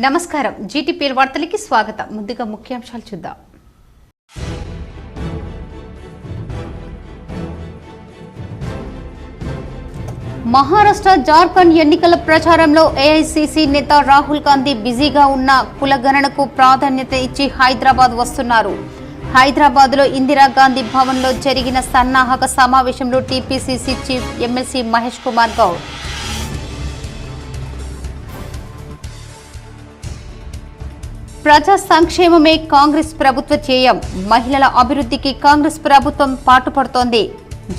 నమస్కారం జీటీపీఎల్ వార్తలకి స్వాగతం. ముందుగా ముఖ్యాంశాలు చూద్దాం. మహారాష్ట్ర జార్ఖండ్ ఎన్నికల ప్రచారంలో ఏఐసీసీ నేత రాహుల్ గాంధీ బిజీగా ఉన్న కులగణనకు ప్రాధాన్యత ఇచ్చి హైదరాబాద్ వస్తున్నారు. హైదరాబాద్లో ఇందిరాగాంధీ భవన్లో జరిగిన సన్నాహక సమావేశంలో TPCC chief MLC Mahesh Kumar Goud ప్రజా సంక్షేమమే కాంగ్రెస్ ప్రభుత్వ ధ్యేయం, మహిళల అభివృద్ధికి కాంగ్రెస్ ప్రభుత్వం పాటుపడుతోంది.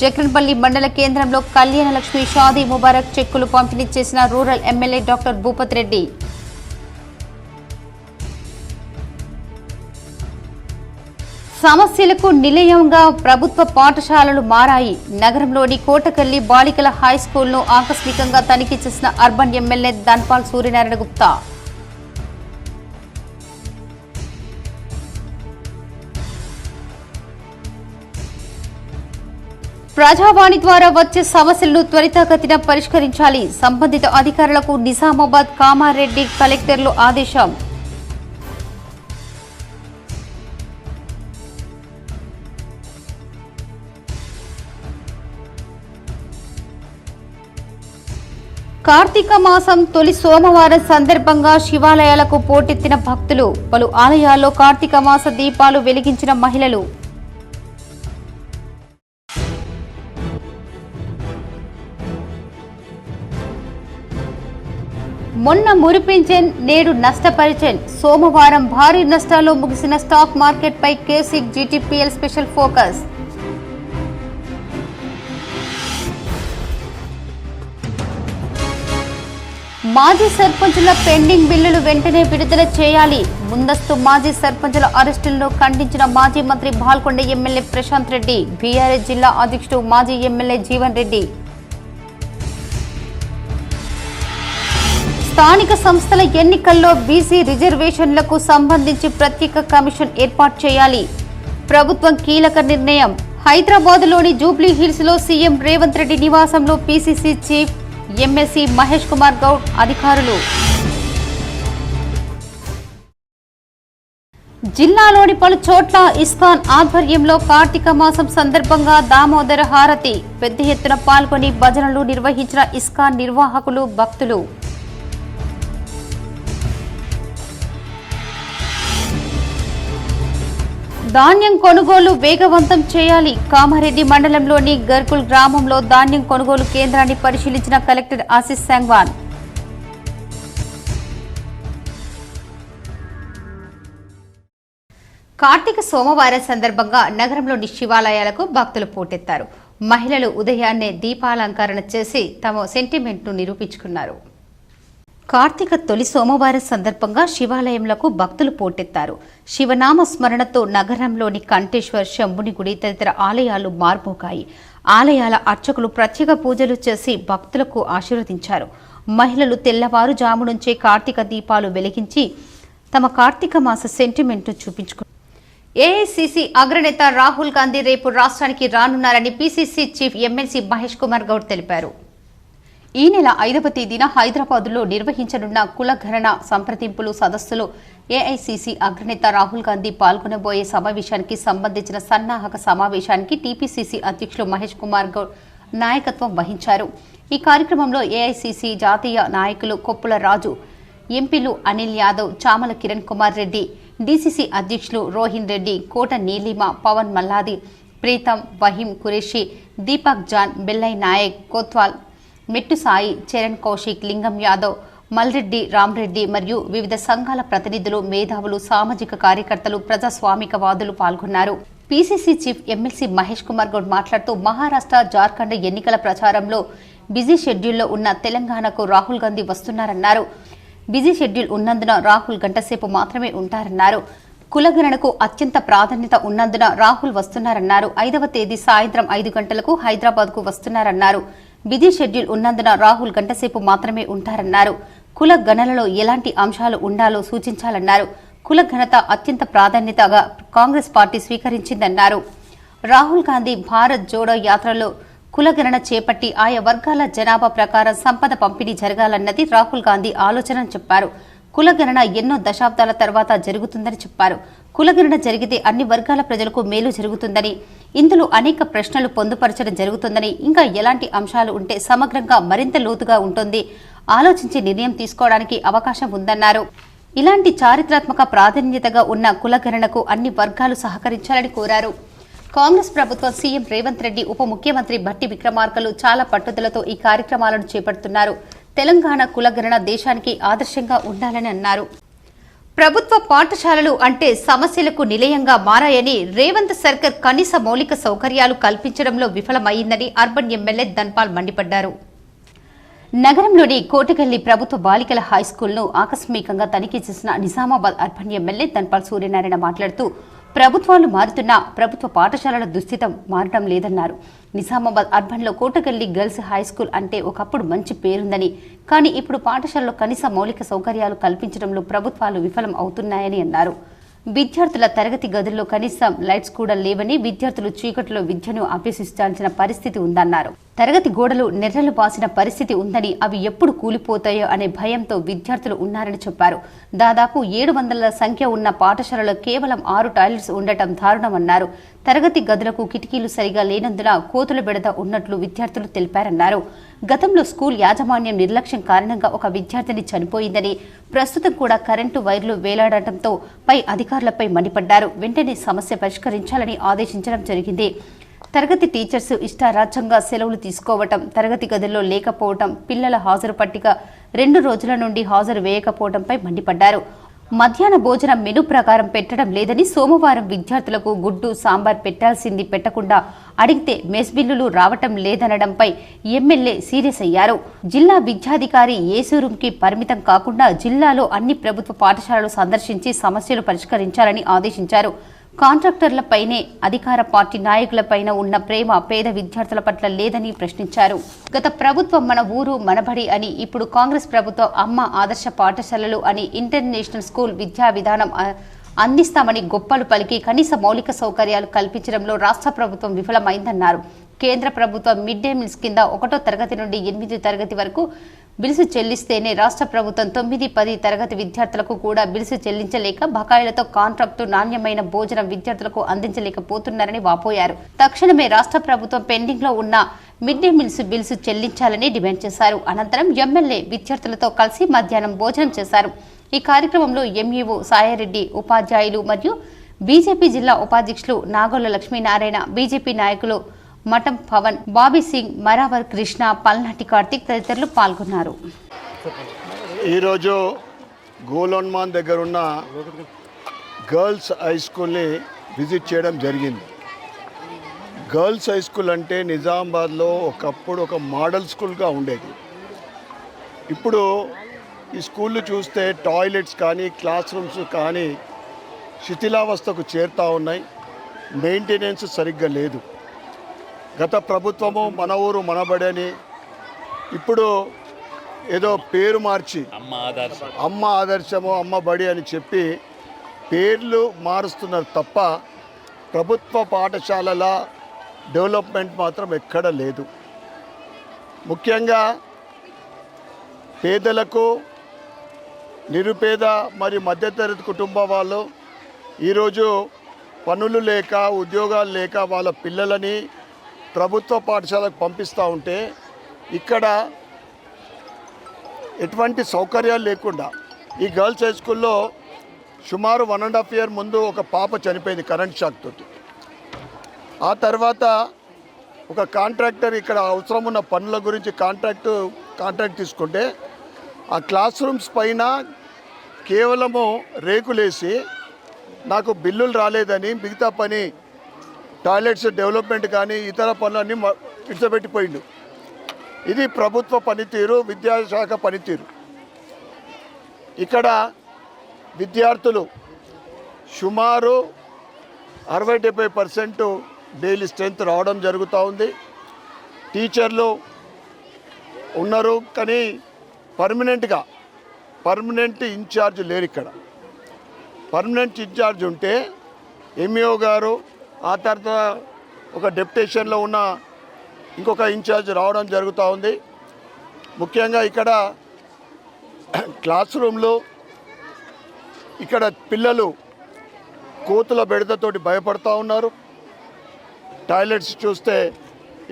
జక్రన్పల్లి మండల కేంద్రంలో కళ్యాణ లక్ష్మి షాదీ ముబారక్ చెక్కులు పంపిణీ చేసిన rural MLA doctor Bhupath Reddy. సమస్యలకు నిలయంగా ప్రభుత్వ పాఠశాలలు మారాయి. నగరంలోని కోటకల్లి బాలికల హైస్కూల్ను ఆకస్మికంగా తనిఖీ చేసిన అర్బన్ ఎమ్మెల్యే ధన్పాల్ సూర్యనారాయణ గుప్తా. ప్రజావాణి ద్వారా వచ్చే సమస్యలను త్వరితగతిన పరిష్కరించాలి. సంబంధిత అధికారులకు నిజామాబాద్, కామారెడ్డి కలెక్టర్లు ఆదేశం. కార్తీక మాసం తొలి సోమవారం సందర్భంగా శివాలయాలకు పోటెత్తిన భక్తులు. పలు ఆలయాల్లో కార్తీక మాస దీపాలు వెలిగించిన మహిళలు. మొన్న మురిపించెన్, నేడు నష్టపరిచెన్. సోమవారం భారీ నష్టాల్లో ముగిసిన స్టాక్ మార్కెట్ పై కేసిక్ జీటీపీఎల్ స్పెషల్ ఫోకస్. మాజీ సర్పంచుల పెండింగ్ బిల్లులు వెంటనే విడుదల చేయాలి. ముందస్తు మాజీ సర్పంచుల అరెస్టులను ఖండించిన మాజీ మంత్రి బాల్కొండ ఎమ్మెల్యే ప్రశాంత్ రెడ్డి. బీఆర్ఎస్ జిల్లా అధ్యక్షుడు మాజీ ఎమ్మెల్యే జీవన్ రెడ్డి. స్థానిక సంస్థల ఎన్నికల్లో బీసీ రిజర్వేషన్లకు సంబంధించి ప్రత్యేక కమిషన్ ఏర్పాటు చేయాలి. ప్రభుత్వం కీలక నిర్ణయం. హైదరాబాద్లోని జూబ్లీ హిల్స్ లో సీఎం రేవంత్ రెడ్డి నివాసంలో PCC chief MLC Mahesh Kumar Goud అధికారులు. జిల్లాలోని పలు చోట్ల ఇస్కాన్ ఆధ్వర్యంలో కార్తీక మాసం సందర్భంగా దామోదర హారతి పెద్ద ఎత్తున పాల్గొని భజనలు నిర్వహించిన ఇస్కాన్ నిర్వాహకులు, భక్తులు. ధాన్యం కొనుగోలు వేగవంతం చేయాలి. కామారెడ్డి మండలంలోని గర్కుల్ గ్రామంలో ధాన్యం కొనుగోలు కేంద్రాన్ని పరిశీలించిన కలెక్టర్ ఆశీష్ సంగ్వాన్. కార్తీక సోమవారం సందర్భంగా నగరంలోని శివాలయాలకు భక్తులు పోటెత్తారు. మహిళలు ఉదయాన్నే దీపాలంకరణ చేసి తమ సెంటిమెంట్ను నిరూపించుకున్నారు. కార్తీక తొలి సోమవారం సందర్భంగా శివాలయంలకు భక్తులు పోటెత్తారు. శివనామ స్మరణతో నగరంలోని కంఠేశ్వర్, శంభుని గుడి తదితర ఆలయాలు మార్మోగాయి. ఆలయాల అర్చకులు ప్రత్యేక పూజలు చేసి భక్తులకు ఆశీర్వదించారు. మహిళలు తెల్లవారుజాము నుంచే కార్తీక దీపాలు వెలిగించి తమ కార్తీక మాస సెంటిమెంట్ను చూపించుకున్నారు. ఏఐసీసీ అగ్రనేత రాహుల్ గాంధీ రేపు రాష్ట్రానికి రానున్నారని PCC chief MLC Mahesh Kumar Goud తెలిపారు. ఈ నెల 5వ తేదీన హైదరాబాద్లో నిర్వహించనున్న కులగణన సంప్రదింపులు సదస్సులో ఏఐసీసీ అగ్రనేత రాహుల్ గాంధీ పాల్గొనబోయే సమావేశానికి సంబంధించిన సన్నాహక సమావేశానికి టీపీసీసీ అధ్యక్షులు మహేష్ కుమార్ గౌడ్ నాయకత్వం వహించారు. ఈ కార్యక్రమంలో ఏఐసీసీ జాతీయ నాయకులు కొప్పుల రాజు, ఎంపీలు అనిల్ యాదవ్, చామల కిరణ్ కుమార్ రెడ్డి, డీసీసీ అధ్యక్షులు రోహిన్ రెడ్డి, కోట నీలిమ, పవన్ మల్లాది, ప్రీతం, వహీం ఖురేషి, దీపక్ జాన్, బెల్లై నాయక్, కోత్వాల్, మెట్టు సాయి, చరణ్ కౌశిక్, లింగం యాదవ్, మల్రెడ్డి, రామ్రెడ్డి మరియు వివిధ సంఘాల ప్రతినిధులు, మేధావులు, సామాజిక కార్యకర్తలు, ప్రజాస్వామికవాదులు పాల్గొన్నారు. PCC chief MLC Mahesh Kumar Goud మాట్లాడుతూ మహారాష్ట్ర, జార్ఖండ్ ఎన్నికల ప్రచారంలో బిజీ షెడ్యూల్లో ఉన్న తెలంగాణకు రాహుల్ గాంధీ వస్తున్నారన్నారు. బిజీ షెడ్యూల్ ఉన్నందున రాహుల్ గంటసేపు మాత్రమే ఉంటారన్నారు. కులగణనకు అత్యంత ప్రాధాన్యత ఉన్నందున రాహుల్ వస్తున్నారన్నారు. 5వ తేదీ సాయంత్రం 5 గంటలకు హైదరాబాద్కు వస్తున్నారన్నారు. బిజీ షెడ్యూల్ ఉన్నందున రాహుల్ గంటసేపు మాత్రమే ఉంటారన్నారు. కుల గణనలో ఎలాంటి అంశాలు ఉండాలో సూచించాలన్నారు. కుల ఘనత అత్యంత ప్రాధాన్యతగా కాంగ్రెస్ పార్టీ స్వీకరించిందన్నారు. రాహుల్ గాంధీ భారత్ జోడో యాత్రలో కులగణన చేపట్టి ఆయా వర్గాల జనాభా ప్రకారం సంపద పంపిణీ జరగాలన్నది రాహుల్ గాంధీ ఆలోచన చెప్పారు. కులగణన ఎన్నో దశాబ్దాల తర్వాత జరుగుతుందని చెప్పారు. కులగణన జరిగితే అన్ని వర్గాల ప్రజలకు మేలు జరుగుతుందని, ఇందులో అనేక ప్రశ్నలు పొందుపరచడం జరుగుతుందని, ఇంకా ఎలాంటి అంశాలు ఉంటే సమగ్రంగా మరింత లోతుగా ఉంటుంది, ఆలోచించి నిర్ణయం తీసుకోవడానికి అవకాశం ఉందన్నారు. ఇలాంటి చారిత్రాత్మక ప్రాధాన్యతగా ఉన్న కులగణనకు అన్ని వర్గాలు సహకరించాలని కోరారు. కాంగ్రెస్ ప్రభుత్వం సీఎం రేవంత్ రెడ్డి, ఉప ముఖ్యమంత్రి భట్టి విక్రమార్కలు చాలా పట్టుదలతో ఈ కార్యక్రమాలను చేపడుతున్నారు. తెలంగాణ కులగణన దేశానికి ఆదర్శంగా ఉండాలని అన్నారు. ప్రభుత్వ పాఠశాలలు అంటే సమస్యలకు నిలయంగా మారాయని, రేవంత్ సర్కార్ కనీస మౌలిక సౌకర్యాలు కల్పించడంలో విఫలమైందని అర్బన్ ఎమ్మెల్యే ధన్పాల్ మండిపడ్డారు. నగరంలోని కోటగల్లి ప్రభుత్వ బాలికల హైస్కూల్ను ఆకస్మికంగా తనిఖీ చేసిన నిజామాబాద్ అర్బన్ ఎమ్మెల్యే ధన్పాల్ సూర్యనారాయణ మాట్లాడుతూ, ప్రభుత్వాలు మారుతున్నా ప్రభుత్వ పాఠశాలల దుస్థితం మారడం లేదన్నారు. నిజామాబాద్ అర్బన్లో కోటగల్లి గర్ల్స్ హైస్కూల్ అంటే ఒకప్పుడు మంచి పేరుందని, కానీ ఇప్పుడు పాఠశాలలో కనీస మౌలిక సౌకర్యాలు కల్పించడంలో ప్రభుత్వాలు విఫలం అవుతున్నాయని అన్నారు. విద్యార్థుల తరగతి గదుల్లో కనీసం లైట్స్ కూడా లేవని, విద్యార్థులు చీకటిలో విద్యను అభ్యసించాల్సిన పరిస్థితి ఉందన్నారు. తరగతి గోడలు నెర్రలు బాసిన పరిస్థితి ఉందని, అవి ఎప్పుడు కూలిపోతాయో అనే భయంతో విద్యార్థులు ఉన్నారని చెప్పారు. దాదాపు 700 సంఖ్య ఉన్న పాఠశాలలో కేవలం 6 టాయిలెట్స్ ఉండటం దారుణమన్నారు. తరగతి గదులకు కిటికీలు సరిగా లేనందున కోతుల బెడద ఉన్నట్లు విద్యార్థులు తెలిపారన్నారు. గతంలో స్కూల్ యాజమాన్యం నిర్లక్ష్యం కారణంగా ఒక విద్యార్థిని చనిపోయిందని, ప్రస్తుతం కూడా కరెంటు వైర్లు వేలాడటంతో పై అధికారులపై మండిపడ్డారు. వెంటనే సమస్య పరిష్కరించాలని ఆదేశించడం జరిగింది. తరగతి టీచర్స్ ఇష్టారాజ్యంగా సెలవులు తీసుకోవటం, తరగతి గదుల్లో లేకపోవటం, పిల్లల హాజరు పట్టిక 2 రోజుల నుండి హాజరు వేయకపోవడంపై మండిపడ్డారు. మధ్యాహ్న భోజనం మెను ప్రకారం పెట్టడం లేదని, సోమవారం విద్యార్థులకు గుడ్డు సాంబార్ పెట్టాల్సింది పెట్టకుండా అడిగితే మెస్ బిల్లులు రావటం లేదనడంపై ఎమ్మెల్యే సీరియస్ అయ్యారు. జిల్లా విద్యాధికారి ఏసూరుంకి పరిమితం కాకుండా జిల్లాలో అన్ని ప్రభుత్వ పాఠశాలలు సందర్శించి సమస్యలు పరిష్కరించాలని ఆదేశించారు. కాంట్రాక్టర్లపైనే అధికార పార్టీ నాయకులపైన ఉన్న ప్రేమ పేద విద్యార్థుల పట్ల లేదని ప్రశ్నించారు. గత ప్రభుత్వం మన ఊరు మనబడి అని, ఇప్పుడు కాంగ్రెస్ ప్రభుత్వం అమ్మ ఆదర్శ పాఠశాలలు అని, ఇంటర్నేషనల్ స్కూల్ విద్యా విధానం అందిస్తామని గొప్పలు పలికి కనీస మౌలిక సౌకర్యాలు కల్పించడంలో రాష్ట్ర ప్రభుత్వం విఫలమైందన్నారు. కేంద్ర ప్రభుత్వం మిడ్ డే మీల్స్ కింద 1వ తరగతి నుండి 8వ తరగతి వరకు బిల్సు చెల్లిస్తేనే రాష్ట్ర ప్రభుత్వం 9, 10 తరగతి విద్యార్థులకు కూడా బిల్సు చెల్లించలేక బకాయిలతో కాంట్రాక్టు నాణ్యమైన భోజనం విద్యార్థులకు అందించలేకపోతున్నారని వాపోయారు. తక్షణమే రాష్ట్ర ప్రభుత్వం పెండింగ్ లో ఉన్న మిడ్ డే మీల్స్ బిల్సు చెల్లించాలని డిమాండ్ చేశారు. అనంతరం ఎమ్మెల్యే విద్యార్థులతో కలిసి మధ్యాహ్నం భోజనం చేశారు. ఈ కార్యక్రమంలో ఎంఈఓ సాయారెడ్డి, ఉపాధ్యాయులు మరియు బీజేపీ జిల్లా ఉపాధ్యక్షులు నాగోళ్ల లక్ష్మీనారాయణ, బీజేపీ నాయకులు మఠం పవన్, బాబీ సింగ్, మరావర్ కృష్ణ, పల్నాటి కార్తిక్ తదితరులు పాల్గొన్నారు. ఈరోజు గోలోన్మాన్ దగ్గర ఉన్న గర్ల్స్ హై స్కూల్ని విజిట్ చేయడం జరిగింది. గర్ల్స్ హై స్కూల్ అంటే నిజామాబాద్లో ఒకప్పుడు ఒక మోడల్ స్కూల్గా ఉండేది. ఇప్పుడు ఈ స్కూళ్ళు చూస్తే టాయిలెట్స్ కానీ క్లాస్ రూమ్స్ కానీ శిథిలావస్థకు చేరుతూ ఉన్నాయి. మెయింటెనెన్స్ సరిగ్గా లేదు. గత ప్రభుత్వము మన ఊరు మనబడి అని, ఇప్పుడు ఏదో పేరు మార్చి అమ్మ ఆదర్శము, అమ్మ బడి అని చెప్పి పేర్లు మారుస్తున్నారు తప్ప ప్రభుత్వ పాఠశాలల డెవలప్మెంట్ మాత్రం ఎక్కడ లేదు. ముఖ్యంగా పేదలకు, నిరుపేద మరియు మధ్యతరగతి కుటుంబ వాళ్ళు ఈరోజు పనులు లేక, ఉద్యోగాలు లేక వాళ్ళ పిల్లలని ప్రభుత్వ పాఠశాలకు పంపిస్తూ ఉంటే ఇక్కడ ఎటువంటి సౌకర్యాలు లేకుండా ఈ గర్ల్స్ హై స్కూల్లో సుమారు 1.5 year ముందు ఒక పాప చనిపోయింది కరెంట్ షాక్ తోటి. ఆ తర్వాత ఒక కాంట్రాక్టర్ ఇక్కడ అవసరం ఉన్న పనుల గురించి కాంట్రాక్ట్ తీసుకుంటే ఆ క్లాస్ రూమ్స్ పైన కేవలము రేకులేసి నాకు బిల్లులు రాలేదని మిగతా పని టాయిలెట్స్ డెవలప్మెంట్ కానీ ఇతర పనులన్నీ ఇడ్చబెట్టిపోయిండు. ఇది ప్రభుత్వ పనితీరు, విద్యాశాఖ పనితీరు. ఇక్కడ విద్యార్థులు సుమారు 60-70% డైలీ స్ట్రెంత్ రావడం జరుగుతూ ఉంది. టీచర్లు ఉన్నారు కానీ పర్మనెంట్ ఇన్ఛార్జ్ లేరు. ఇక్కడ పర్మనెంట్ ఇన్ఛార్జ్ ఉంటే ఎంఈఓ గారు, ఆ తర్వాత ఒక డెప్యుటేషన్లో ఉన్న ఇంకొక ఇన్ఛార్జ్ రావడం జరుగుతూ ఉంది. ముఖ్యంగా ఇక్కడ క్లాస్ రూమ్లు ఇక్కడ పిల్లలు కోతుల బెడదతోటి భయపడతా ఉన్నారు. టాయిలెట్స్ చూస్తే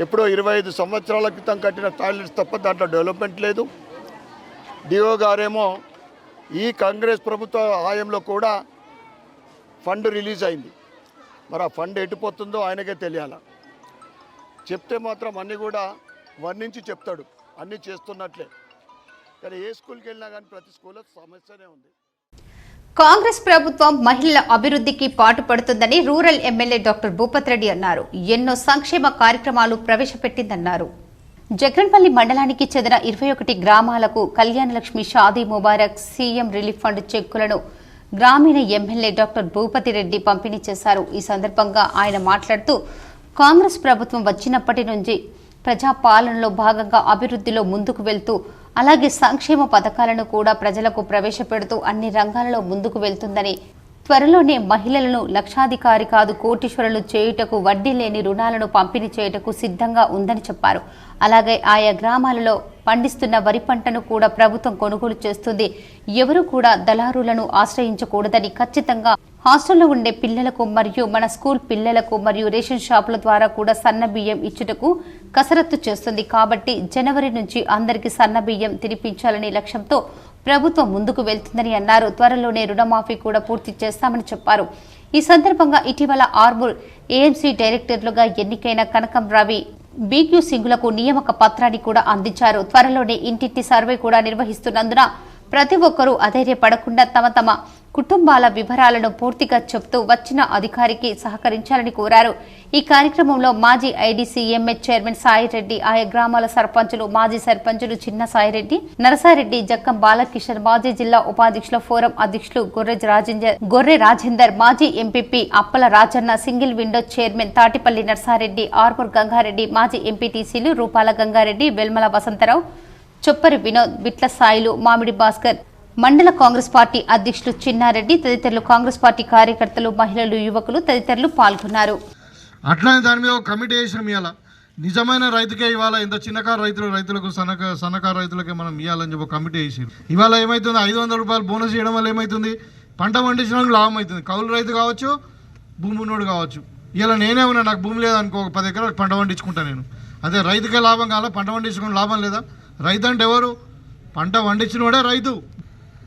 ఎప్పుడో 25 సంవత్సరాల క్రితం కట్టిన టాయిలెట్స్ తప్ప దాంట్లో డెవలప్మెంట్ లేదు. డిఓ గారేమో ఈ కాంగ్రెస్ ప్రభుత్వ హయాంలో కూడా ఫండ్ రిలీజ్ అయింది. మరి ఆ ఫండ్ ఎటుపోతుందో ఆయనకే తెలియాల. చెప్తే మాత్రం అన్నీ కూడా వర్ణించి చెప్తాడు, అన్నీ చేస్తున్నట్లే. కానీ ఏ స్కూల్కి వెళ్ళినా కానీ ప్రతి స్కూల్లో సమస్యనే ఉంది. కాంగ్రెస్ ప్రభుత్వం మహిళల అభివృద్ధికి పాటుపడుతుందని rural MLA doctor Bhupath Reddy అన్నారు. ఎన్నో సంక్షేమ కార్యక్రమాలు ప్రవేశపెట్టిందన్నారు. జగన్పల్లి మండలానికి చెందిన 21 గ్రామాలకు Kalyana Lakshmi Shaadi Mubarak CM relief fund చెక్కులను గ్రామీణ ఎమ్మెల్యే డాక్టర్ భూపత్ రెడ్డి పంపిణీ చేశారు. ఈ సందర్భంగా ఆయన మాట్లాడుతూ కాంగ్రెస్ ప్రభుత్వం వచ్చినప్పటి నుంచి ప్రజాపాలనలో భాగంగా అభివృద్ధిలో ముందుకు వెళ్తూ అలాగే సంక్షేమ పథకాలను కూడా ప్రజలకు ప్రవేశపెడుతూ అన్ని రంగాలలో ముందుకు వెళ్తుందని, త్వరలోనే మహిళలను లక్షాధికారి కాదు కోటీశ్వరులు చేయుటకు వడ్డీ లేని రుణాలను పంపిణీ చేయుటకు సిద్ధంగా ఉందని చెప్పారు. అలాగే ఆయా గ్రామాలలో పండిస్తున్న వరి పంటను కూడా ప్రభుత్వం కొనుగోలు చేస్తుంది. ఎవరు కూడా దళారులను ఆశ్రయించకూడదని, ఖచ్చితంగా హాస్టల్లో ఉండే పిల్లలకు మరియు మన స్కూల్ పిల్లలకు మరియు రేషన్ షాపుల ద్వారా కూడా సన్న బియ్యం ఇచ్చుటకు కసరత్తు చేస్తుంది. కాబట్టి జనవరి నుంచి అందరికీ సన్న బియ్యం తినిపించాలనే లక్ష్యంతో ప్రభుత్వం ముందుకు వెళ్తుందని అన్నారు. త్వరలోనే రుణమాఫీ కూడా పూర్తి చేస్తామని చెప్పారు. ఈ సందర్భంగా ఇటీవల ఆర్మూర్ ఏఎంసీ డైరెక్టర్లుగా ఎన్నికైన కనకం రవి బీక్యూ సింగులకు నియామక పత్రాన్ని కూడా అందించారు. త్వరలోనే ఇంటింటి సర్వే కూడా నిర్వహిస్తున్నందున ప్రతి ఒక్కరూ అధైర్యపడకుండా తమ తమ కుటుంబాల వివరాలను పూర్తిగా చెప్తూ వచ్చిన అధికారికి సహకరించాలని కోరారు. ఈ కార్యక్రమంలో మాజీ ఐడీసీఎంహెచ్ చైర్మన్ సాయిరెడ్డి, ఆయా గ్రామాల సర్పంచులు, మాజీ సర్పంచులు చిన్న సాయిరెడ్డి, నరసారెడ్డి, జక్కం బాలకిషన్, మాజీ జిల్లా ఉపాధ్యక్షుల ఫోరం అధ్యక్షులు గొర్రె రాజేందర్, మాజీ MPP Appala Rajanna, single window chairman Tatipalli Narasa Reddy, Armoor Gangareddy, మాజీ ఎంపీటీసీలు రూపాల గంగారెడ్డి, వెల్మల వసంతరావు, చొప్పరి వినోద్, బిట్ల సాయిలు, మామిడి భాస్కర్, మండల కాంగ్రెస్ పార్టీ అధ్యక్షులు చిన్నారెడ్డి తదితరులు, కాంగ్రెస్ పార్టీ కార్యకర్తలు, మహిళలు, యువకులు తదితరులు పాల్గొన్నారు. అట్లానే దాని మీద ఒక కమిటీ వేసినాం. ఇవాళ నిజమైన రైతుకే ఇవాళ ఇంత చిన్నకారు రైతులకు సన్నకారు రైతులకే మనం ఇవ్వాలని చెప్పి కమిటీ వేసి ఇవాళ ఏమవుతుంది, 500 రూపాయలు బోనస్ చేయడం వల్ల ఏమవుతుంది, పంట పండించిన లాభం అవుతుంది. కౌలు రైతు కావచ్చు, భూమి ఉన్నోడు కావచ్చు. ఇలా నేనే ఉన్నా, నాకు భూమి లేదనుకో, 10 ఎకరాలకు పంట పండించుకుంటా నేను. అదే రైతుకే లాభం కావాలా, పంట పండించుకుని లాభం లేదా? రైతు అంటే ఎవరు? పంట పండించిన వాడే రైతు.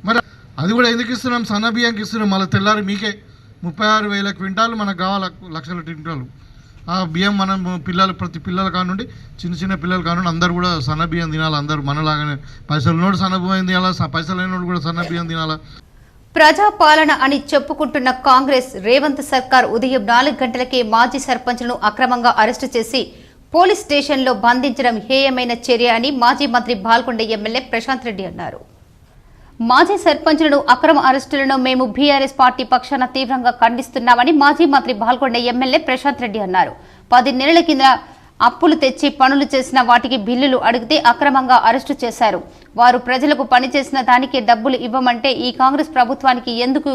మరి అది కూడా ఎందుకు ఇస్తున్నాం? సన్న బియ్యంకి ఇస్తున్నాం. మళ్ళీ తెల్లారి మీకే 36,000 క్వింటాలు మనకు కావాలి, లక్షల క్వింటాలు. ఆ బియ్యం మనం ప్రతి పిల్లల కానుండి చిన్న పిల్లలు కానుండి అందరూ కూడా సన్న బియ్యం తినాలి. అందరూ మనలాగానే పైసలు నోడు సన్న బియ్యం తినాలా, పైసలు లేనోడు కూడా సన్న బియ్యం తినాలా. ప్రజాపాలన అని చెప్పుకుంటున్న కాంగ్రెస్ రేవంత్ సర్కార్ ఉదయం 4 గంటలకే మాజీ సర్పంచ్లను అక్రమంగా అరెస్టు చేసి పోలీస్ స్టేషన్లో బంధించడం హేయమైన చర్య అని మాజీ మంత్రి బాల్కొండ ఎమ్మెల్యే ప్రశాంత్ రెడ్డి అన్నారు. మాజీ సర్పంచులను అక్రమ అరెస్టులను మేము బీఆర్ఎస్ పార్టీ పక్షాన తీవ్రంగా ఖండిస్తున్నామని మాజీ మంత్రి బాల్కొండ ఎమ్మెల్యే ప్రశాంత్ రెడ్డి అన్నారు. 10 నెలల కింద అప్పులు తెచ్చి పనులు చేసిన వాటికి బిల్లులు అడిగితే అక్రమంగా అరెస్టు చేశారు. వారు ప్రజలకు పనిచేసిన దానికే డబ్బులు ఇవ్వమంటే ఈ కాంగ్రెస్ ప్రభుత్వానికి ఎందుకు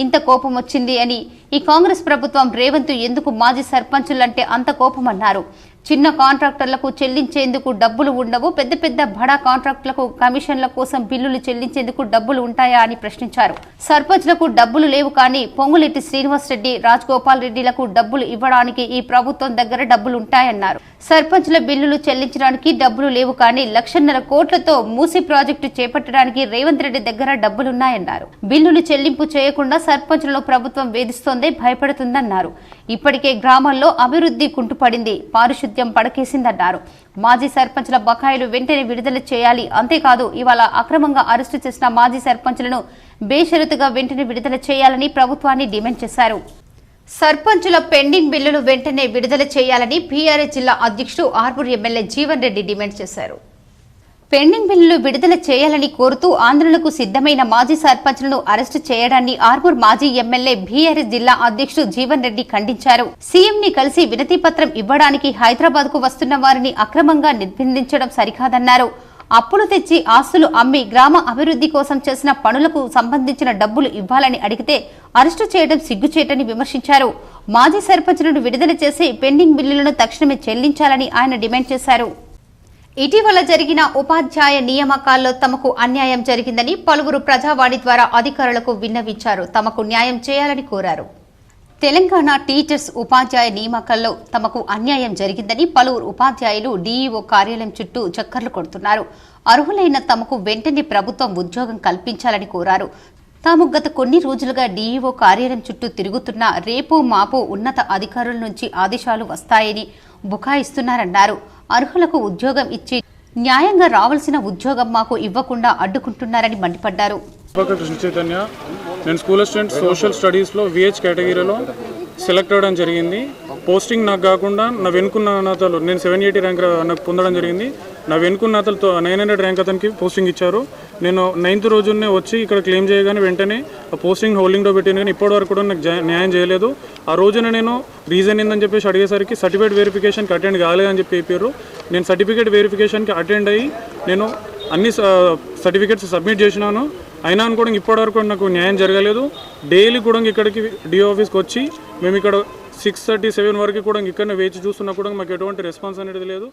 ఇంత కోపం వచ్చింది అని, ఈ కాంగ్రెస్ ప్రభుత్వం రేవంత్ ఎందుకు మాజీ సర్పంచులంటే అంత కోపం అన్నారు. చిన్న కాంట్రాక్టర్లకు చెల్లించేందుకు డబ్బులు ఉండవు, పెద్ద పెద్ద బడా కాంట్రాక్టులకు కమిషన్ల కోసం బిల్లులు చెల్లించేందుకు డబ్బులు ఉంటాయా అని ప్రశ్నించారు. సర్పంచ్లకు డబ్బులు లేవు కానీ పొంగులెట్టి శ్రీనివాస్ రెడ్డి, రాజగోపాల్ రెడ్డిలకు డబ్బులు ఇవ్వడానికి ఈ ప్రభుత్వం దగ్గర డబ్బులు ఉంటాయన్నారు. సర్పంచ్ల బిల్లులు చెల్లించడానికి డబ్బులు లేవు కానీ 1,50,000 కోట్లతో మూసీ ప్రాజెక్టు చేపట్టడానికి రేవంత్ రెడ్డి దగ్గర డబ్బులున్నాయన్నారు. బిల్లులు చెల్లింపు చేయకుండా సర్పంచ్లను ప్రభుత్వం వేధిస్తోందే, భయపడుతుందన్నారు. ఇప్పటికే గ్రామాల్లో అభివృద్ధి కుంటుపడింది, పారిశుద్ధ్యం పడకేసిందన్నారు. మాజీ సర్పంచ్ల బకాయిలు వెంటనే విడుదల చేయాలి. అంతేకాదు ఇవాళ అక్రమంగా అరెస్టు చేసిన మాజీ సర్పంచ్లను బేషరతుగా వెంటనే విడుదల చేయాలని ప్రభుత్వాన్ని డిమాండ్ చేశారు. సర్పంచుల పెండింగ్ బిల్లులు వెంటనే విడుదల చేయాలని బీఆర్ఎస్ జిల్లా అధ్యక్షుడు ఆర్మూర్ ఎమ్మెల్యే జీవన్ రెడ్డి డిమాండ్ చేశారు. పెండింగ్ బిల్లులు విడుదల చేయాలని కోరుతూ ఆందోళనకు సిద్ధమైన మాజీ సర్పంచ్లను అరెస్టు చేయడాన్ని ఆర్మూర్ మాజీ ఎమ్మెల్యే బీఆర్ఎస్ జిల్లా అధ్యక్షుడు జీవన్ రెడ్డి ఖండించారు. సీఎంని కలిసి వినతి పత్రం ఇవ్వడానికి హైదరాబాద్ కు వస్తున్న వారిని అక్రమంగా నిర్బంధించడం సరికాదన్నారు. అప్పులు తెచ్చి ఆస్తులు అమ్మి గ్రామ అభివృద్ధి కోసం చేసిన పనులకు సంబంధించిన డబ్బులు ఇవ్వాలని అడిగితే అరెస్టు చేయడం సిగ్గుచేటని విమర్శించారు. మాజీ సర్పంచ్లను విడుదల చేసి పెండింగ్ బిల్లులను తక్షణమే చెల్లించాలని ఆయన డిమాండ్ చేశారు. ఇటీవల జరిగిన ఉపాధ్యాయ నియామకాల్లో తమకు అన్యాయం జరిగిందని పలువురు ప్రజావాణి ద్వారా అధికారులకు విన్నవించారు. తమకు న్యాయం చేయాలని కోరారు. తెలంగాణ టీచర్స్ ఉపాధ్యాయ నియామకాల్లో తమకు అన్యాయం జరిగిందని పలువురు ఉపాధ్యాయులు డీఈఓ కార్యాలయం చుట్టూ చక్కర్లు కొడుతున్నారు. అర్హులైన తమకు వెంటనే ప్రభుత్వం ఉద్యోగం కల్పించాలని కోరారు. తాము గత కొన్ని రోజులుగా డీఈఓ కార్యాలయం చుట్టూ తిరుగుతున్నా రేపు మాపు ఉన్నత అధికారుల నుంచి ఆదేశాలు వస్తాయని బుకాయిస్తున్నారన్నారు. అర్హులకు ఉద్యోగం ఇచ్చి న్యాయంగా రావాల్సిన ఉద్యోగం మాకు ఇవ్వకుండా అడ్డుకుంటున్నారని మండిపడ్డారు. కృష్ణ చైతన్య, నేను స్కూల్ అసిస్టెంట్ సోషల్ స్టడీస్లో విహెచ్ కేటగిరీలో సెలెక్ట్ అవ్వడం జరిగింది. పోస్టింగ్ నాకు కాకుండా నా వెనుకున్న నేతలు, నేను 780 ర్యాంక్ నాకు పొందడం జరిగింది. నా వెనుకున్న నేతలతో 900 ర్యాంక్ అతనికి పోస్టింగ్ ఇచ్చారు. నేను 9th రోజునే వచ్చి ఇక్కడ క్లెయిమ్ చేయగానే వెంటనే ఆ పోస్టింగ్ హోల్డింగ్లో పెట్టింది. కానీ ఇప్పటివరకు కూడా నాకు న్యాయం చేయలేదు. ఆ రోజున నేను రీజన్ ఏందని చెప్పేసి అడిగేసరికి సర్టిఫికేట్ వెరిఫికేషన్కి అటెండ్ కాలేదని చెప్పారు. నేను సర్టిఫికేట్ వెరిఫికేషన్కి అటెండ్ అయ్యి నేను అన్ని సర్టిఫికేట్స్ సబ్మిట్ చేసినాను. అయినా కూడా ఇప్పటివరకు నాకు న్యాయం జరగలేదు. డైలీ కూడా ఇక్కడికి డిఓ ఆఫీస్కి వచ్చి మేము ఇక్కడ 6:37 వరకు కూడా ఇక్కడనే వేచి చూస్తున్నా కూడా మాకు ఎటువంటి రెస్పాన్స్ అనేది లేదు.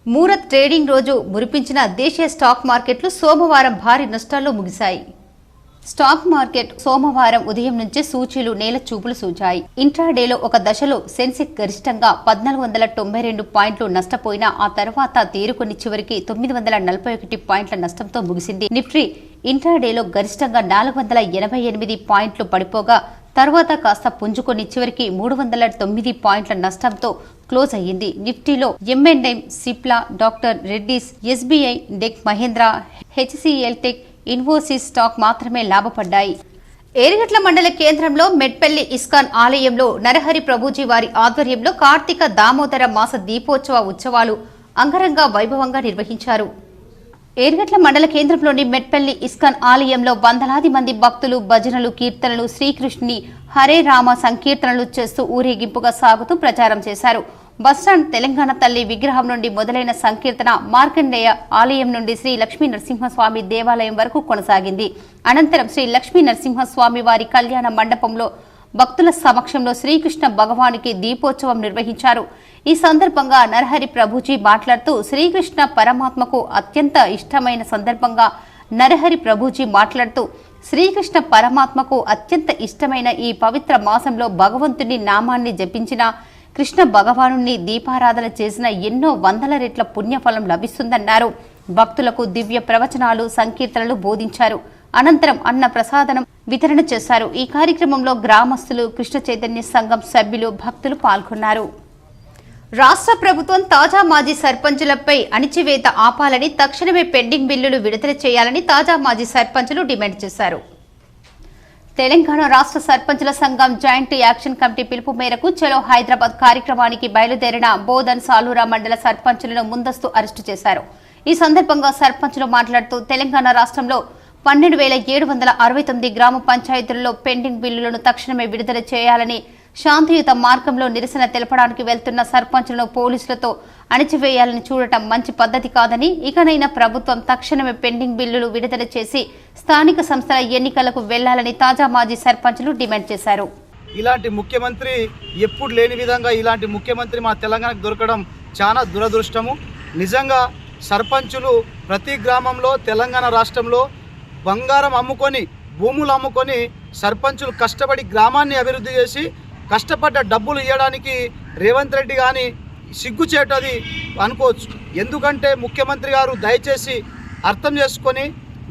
మూరత్ ట్రేడింగ్ రోజు మురిపించిన దేశీయ స్టాక్ మార్కెట్లు సోమవారం భారీ నష్టాల్లో ముగిశాయి. స్టాక్ మార్కెట్ సోమవారం ఉదయం నుంచి సూచీలు నేల చూపులు సూచాయి. ఇంట్రాడేలో ఒక దశలో సెన్సెక్స్ గరిష్టంగా 1492 పాయింట్లు నష్టపోయినా ఆ తర్వాత తేరుకొని చివరికి 941 పాయింట్ల నష్టంతో ముగిసింది. నిఫ్టీ ఇంట్రాడేలో గరిష్టంగా 488 పాయింట్లు పడిపోగా తర్వాత కాస్త పుంజుకొని చివరికి 309 పాయింట్ల నష్టంతో క్లోజ్ అయ్యింది. నిఫ్టీలో M&M, Cipla, doctor Reddy's, SBI, tech Mahindra, HCL tech, Infosys stock మాత్రమే లాభపడ్డాయి. ఏరిగట్ల మండల కేంద్రంలో మెట్పల్లి ఇస్కాన్ ఆలయంలో నరహరి ప్రభుజీ వారి ఆధ్వర్యంలో కార్తీక దామోదర మాస దీపోత్సవ ఉత్సవాలు అంగరంగ వైభవంగా నిర్వహించారు. ఏరిగట్ల మండల కేంద్రంలోని మెట్పల్లి ఇస్కాన్ ఆలయంలో వందలాది మంది భక్తులు భజనలు, కీర్తనలు, శ్రీకృష్ణుని హరే రామ సంకీర్తనలు చేస్తూ ఊరేగింపుగా సాగుతూ ప్రచారం చేశారు. బస్టాండ్ తెలంగాణ తల్లి విగ్రహం నుండి మొదలైన సంకీర్తన మార్కండేయ ఆలయం నుండి శ్రీ లక్ష్మీ నరసింహస్వామి దేవాలయం వరకు కొనసాగింది. అనంతరం శ్రీ లక్ష్మీ నరసింహస్వామి వారి కళ్యాణ మండపంలో భక్తుల సమక్షంలో శ్రీకృష్ణ భగవానికి దీపోత్సవం నిర్వహించారు. ఈ సందర్భంగా నరహరి ప్రభుజీ మాట్లాడుతూ శ్రీకృష్ణ పరమాత్మకు అత్యంత ఇష్టమైన సందర్భంగా నరహరి ప్రభుజీ మాట్లాడుతూ శ్రీకృష్ణ పరమాత్మకు అత్యంత ఇష్టమైన ఈ పవిత్ర మాసంలో భగవంతుని నామాన్ని జపించిన కృష్ణ భగవానుని దీపారాధన చేసిన ఎన్నో వందల రెట్ల పుణ్యఫలం లభిస్తుందన్నారు. భక్తులకు దివ్య ప్రవచనాలు, సంకీర్తనలు బోధించారు. అనంతరం అన్న ప్రసాదనం వితరణ చేశారు. ఈ కార్యక్రమంలో గ్రామస్తులు, కృష్ణ చైతన్య సంఘం సభ్యులు, భక్తులు పాల్గొన్నారు. రాష్ట్ర ప్రభుత్వం తాజా మాజీ సర్పంచులపై అణిచివేత ఆపాలని, తక్షణమే పెండింగ్ బిల్లులు విడుదల చేయాలని తాజా మాజీ సర్పంచులు డిమాండ్ చేశారు. తెలంగాణ రాష్ట్ర సర్పంచుల సంఘం జాయింట్ యాక్షన్ కమిటీ పిలుపు మేరకు చలో హైదరాబాద్ కార్యక్రమానికి బయలుదేరిన బోధన్, సాలూరా మండల సర్పంచులను ముందస్తు అరెస్టు చేశారు. ఈ సందర్భంగా సర్పంచులు మాట్లాడుతూ తెలంగాణ రాష్ట్రంలో 12,769 గ్రామ పంచాయతీల్లో పెండింగ్ బిల్లులను తక్షణమే విడుదల చేయాలని, శాంతియుత మార్గంలో నిరసన తెలపడానికి వెళ్తున్న సర్పంచులను పోలీసులతో అణిచివేయాలని చూడటం మంచి పద్ధతి కాదని, ఇకనైనా ప్రభుత్వం తక్షణమే పెండింగ్ బిల్లులు విడుదల చేసి స్థానిక సంస్థల ఎన్నికలకు వెళ్లాలని తాజా మాజీ సర్పంచులు డిమాండ్ చేశారు. ఇలాంటి ముఖ్యమంత్రి ఎప్పుడు లేని విధంగా ఇలాంటి ముఖ్యమంత్రి మా తెలంగాణకు దొరకడం చాలా దురదృష్టము. నిజంగా సర్పంచులు ప్రతి గ్రామంలో తెలంగాణ రాష్ట్రంలో బంగారం అమ్ముకొని, భూములు అమ్ముకొని సర్పంచులు కష్టపడి గ్రామాన్ని అభివృద్ధి చేసి కష్టపడ్డ డబ్బులు ఇవ్వడానికి రేవంత్ రెడ్డి కానీ సిగ్గుచేటది అనుకోవచ్చు. ఎందుకంటే ముఖ్యమంత్రి గారు దయచేసి అర్థం చేసుకొని,